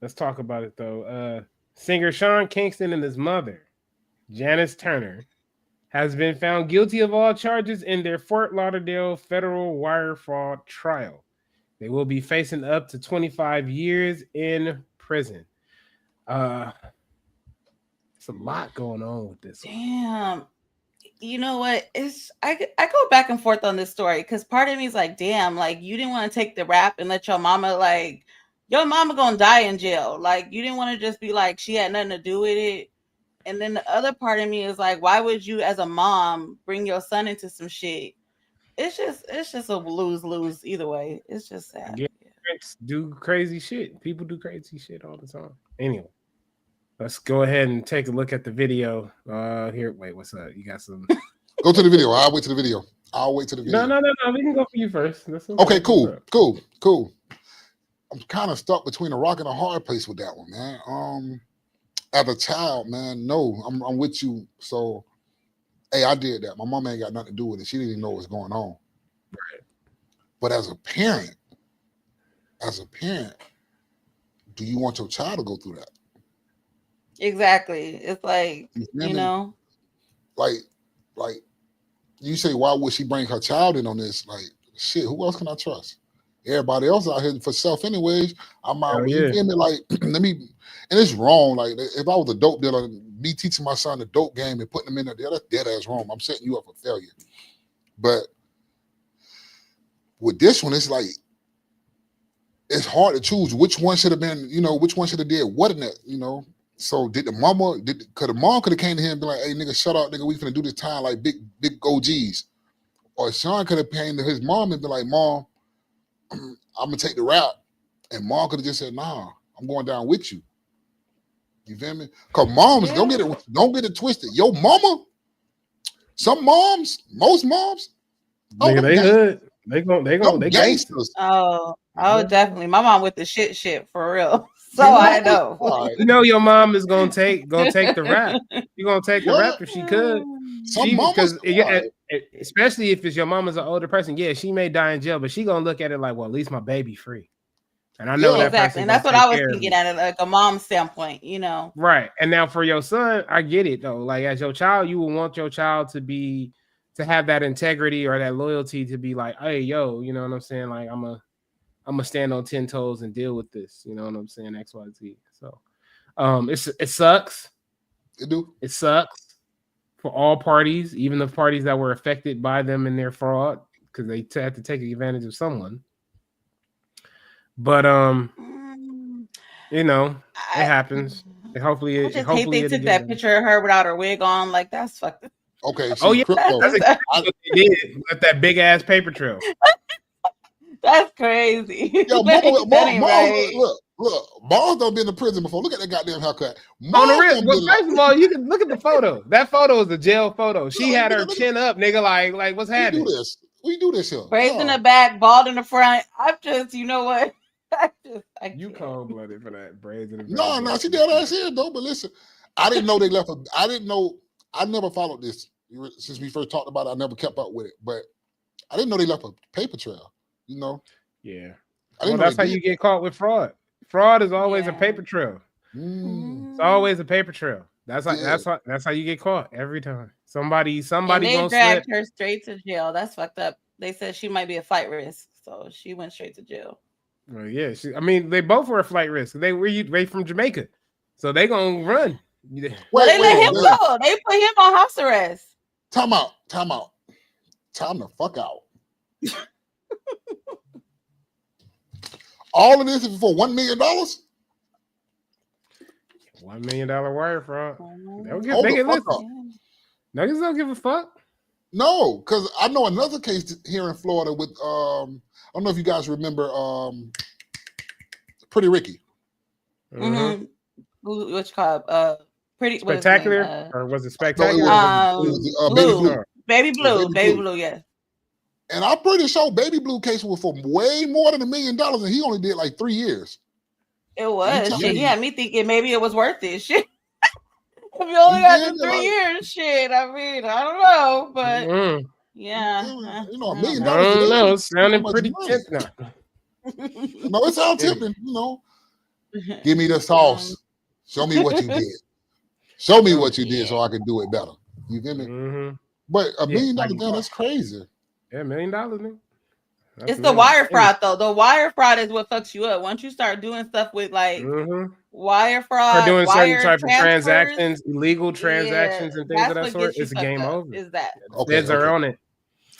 [SPEAKER 6] Let's talk about it though. Singer Sean Kingston and his mother, Janice Turner, has been found guilty of all charges in their Fort Lauderdale federal wire fraud trial. They will be facing up to 25 years in prison. It's a lot going on with this.
[SPEAKER 7] Damn. You know what? I go back and forth on this story because part of me is like, damn, like you didn't want to take the rap and let your mama gonna die in jail. Like you didn't want to just be like she had nothing to do with it. And then the other part of me is like, why would you as a mom bring your son into some shit? It's just a lose-lose either way. It's just sad.
[SPEAKER 6] Yeah. Do crazy shit. People do crazy shit all the time. Anyway, let's go ahead and take a look at the video. Here, wait, what's up? You got some?
[SPEAKER 1] Go to the video. I'll wait to the video.
[SPEAKER 6] No. We can go for you first.
[SPEAKER 1] Okay, cool. I'm kind of stuck between a rock and a hard place with that one, man. As a child, man, no, I'm with you. So, hey, I did that. My mom ain't got nothing to do with it. She didn't even know what's going on.
[SPEAKER 6] Right.
[SPEAKER 1] But as a parent, do you want your child to go through that?
[SPEAKER 7] Exactly. It's like, you know,
[SPEAKER 1] like you say, why would she bring her child in on this? Like, shit, who else can I trust? Everybody else out here for self anyways. I'm out. You feel me? Like, and it's wrong. Like, if I was a dope dealer, me teaching my son the dope game and putting him in there, that's dead ass wrong. I'm setting you up for failure. But with this one, it's like it's hard to choose which one should have been, which one should have did what in that, So did the mama, because the mom could have came to him and be like, hey, nigga, shut up, nigga, we finna do this time like big OGs. Or Sean could have came to his mom and be like, Mom, I'm gonna take the rap. And mom could have just said, nah, I'm going down with you. You feel me? Because moms, don't get it twisted. Yo, mama, most moms,
[SPEAKER 6] nigga, they hood. They gangsters.
[SPEAKER 7] Oh, definitely. My mom with the shit for real. So I know.
[SPEAKER 6] You know your mom is gonna take the rap. You're gonna take the rap if she could. Especially if it's your mama's an older person. Yeah, she may die in jail, but she gonna look at it like, well, at least my baby free. And I know that
[SPEAKER 7] exactly. And that's what I was thinking at it, like a mom standpoint,
[SPEAKER 6] Right. And now for your son, I get it though. Like as your child, you will want your child to have that integrity or that loyalty to be like, hey, yo, you know what I'm saying? Like I'm gonna stand on 10 toes and deal with this. You know what I'm saying? XYZ. So it sucks. It sucks for all parties, even the parties that were affected by them and their fraud, because they had to take advantage of someone. But it happens. Hopefully,
[SPEAKER 7] I just hate they took that picture of her without her wig on. Like that's fucked up.
[SPEAKER 1] Okay.
[SPEAKER 6] That's exactly what they did with that big ass paper trail.
[SPEAKER 7] That's crazy.
[SPEAKER 1] Yo, look, Mars don't been in prison before. Look at that goddamn haircut.
[SPEAKER 6] On the real, first of all, you can look at the photo. That photo is a jail photo. She had her chin up, nigga. Like what's happening?
[SPEAKER 1] We do this here.
[SPEAKER 7] Braids in the back, bald in the front. I'm just, you know what?
[SPEAKER 6] You cold blooded for that braids in the back.
[SPEAKER 1] No, she did that shit though. But listen, I didn't know they left. I didn't know. I never followed this since we first talked about it. I never kept up with it, but I didn't know they left a paper trail.
[SPEAKER 6] Yeah. Well, that's how you get caught with fraud. Fraud is always a paper trail. It's always a paper trail. That's how you get caught every time. Somebody
[SPEAKER 7] they dragged her straight to jail. That's fucked up. They said she might be a flight risk, so she went straight to jail.
[SPEAKER 6] Well, yeah. They both were a flight risk. They were from Jamaica, so they gonna run.
[SPEAKER 7] Well, they let him go. They put him on house arrest.
[SPEAKER 1] Time out. Time the fuck out. All of this is for $1 million? $1
[SPEAKER 6] million wire fraud. Niggas don't give a fuck.
[SPEAKER 1] No, because I know another case here in Florida with I don't know if you guys remember Pretty Ricky.
[SPEAKER 7] Mm-hmm. Which called Pretty
[SPEAKER 6] Spectacular, or was it Spectacular?
[SPEAKER 7] Baby Blue, yeah.
[SPEAKER 1] And I'm pretty sure Baby Blue case was for way more than $1 million, and he only did like 3 years.
[SPEAKER 7] It was. Shit, he had me thinking maybe it was worth it. Shit. If you only got the 3 years, shit. I mean, I don't know, but yeah.
[SPEAKER 1] $1 million.
[SPEAKER 6] I don't know. It's sounding pretty tempting.
[SPEAKER 1] No, it sounds tempting. Give me the sauce. Show me what you did. Show me what you did so I can do it better. You get me?
[SPEAKER 6] Mm-hmm.
[SPEAKER 1] But $1 million, that's crazy.
[SPEAKER 6] Yeah, $1 million, man.
[SPEAKER 7] It's the wire fraud, though. The wire fraud is what fucks you up. Once you start doing stuff with like wire fraud,
[SPEAKER 6] or doing certain type of
[SPEAKER 7] transactions,
[SPEAKER 6] illegal transactions, and things of that sort, it's a game over.
[SPEAKER 7] Is that?
[SPEAKER 6] Feds are on it.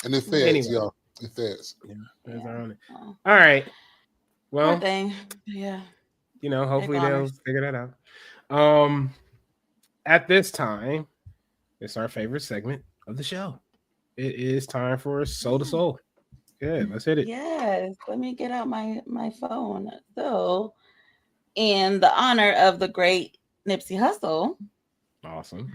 [SPEAKER 1] And the feds, y'all. The feds.
[SPEAKER 6] Yeah, feds are on it. All right. Well,
[SPEAKER 7] yeah.
[SPEAKER 6] Hopefully they'll figure that out. At this time, it's our favorite segment of the show. It is time for Soul to Soul. Yeah, let's hit it.
[SPEAKER 7] Yes, let me get out my phone. So, in the honor of the great Nipsey Hussle,
[SPEAKER 6] awesome.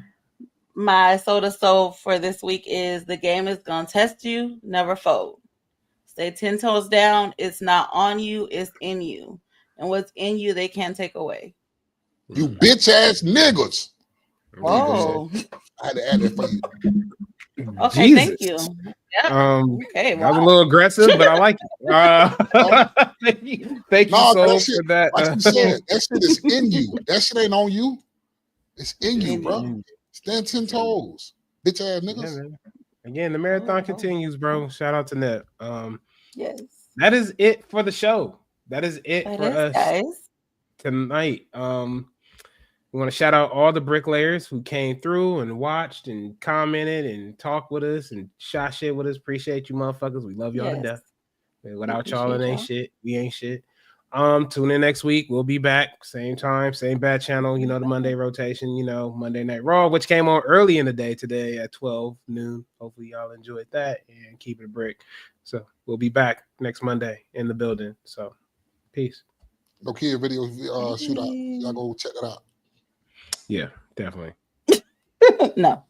[SPEAKER 7] My Soul to Soul for this week is: the game is gonna test you, never fold. Stay 10 toes down. It's not on you, it's in you, and what's in you they can't take away.
[SPEAKER 1] You bitch ass niggas.
[SPEAKER 7] Oh,
[SPEAKER 1] I had to add it for you.
[SPEAKER 7] Okay,
[SPEAKER 6] Jesus.
[SPEAKER 7] thank you. Yep. Okay,
[SPEAKER 6] that was a little aggressive, but I like it. Thank you so for that.
[SPEAKER 1] Like you said, that shit is in you. That shit ain't on you. It's in you, bro. Stand 10 toes, bitch ass niggas.
[SPEAKER 6] Yeah, again, the marathon continues, bro. Shout out to Nip.
[SPEAKER 7] Yes,
[SPEAKER 6] that is it for the show. That is it for us
[SPEAKER 7] guys.
[SPEAKER 6] tonight. We want to shout out all the bricklayers who came through and watched and commented and talked with us and shot shit with us. Appreciate you, motherfuckers. We love y'all to death. Without y'all, it ain't shit. We ain't shit. Tune in next week. We'll be back. Same time, same bad channel. You know, the Monday rotation, you know, Monday Night Raw, which came on early in the day today at 12 noon. Hopefully y'all enjoyed that and keep it a brick. So we'll be back next Monday in the building. So peace.
[SPEAKER 1] No kid video shootout. Y'all go check it out.
[SPEAKER 6] Yeah, definitely.
[SPEAKER 7] No.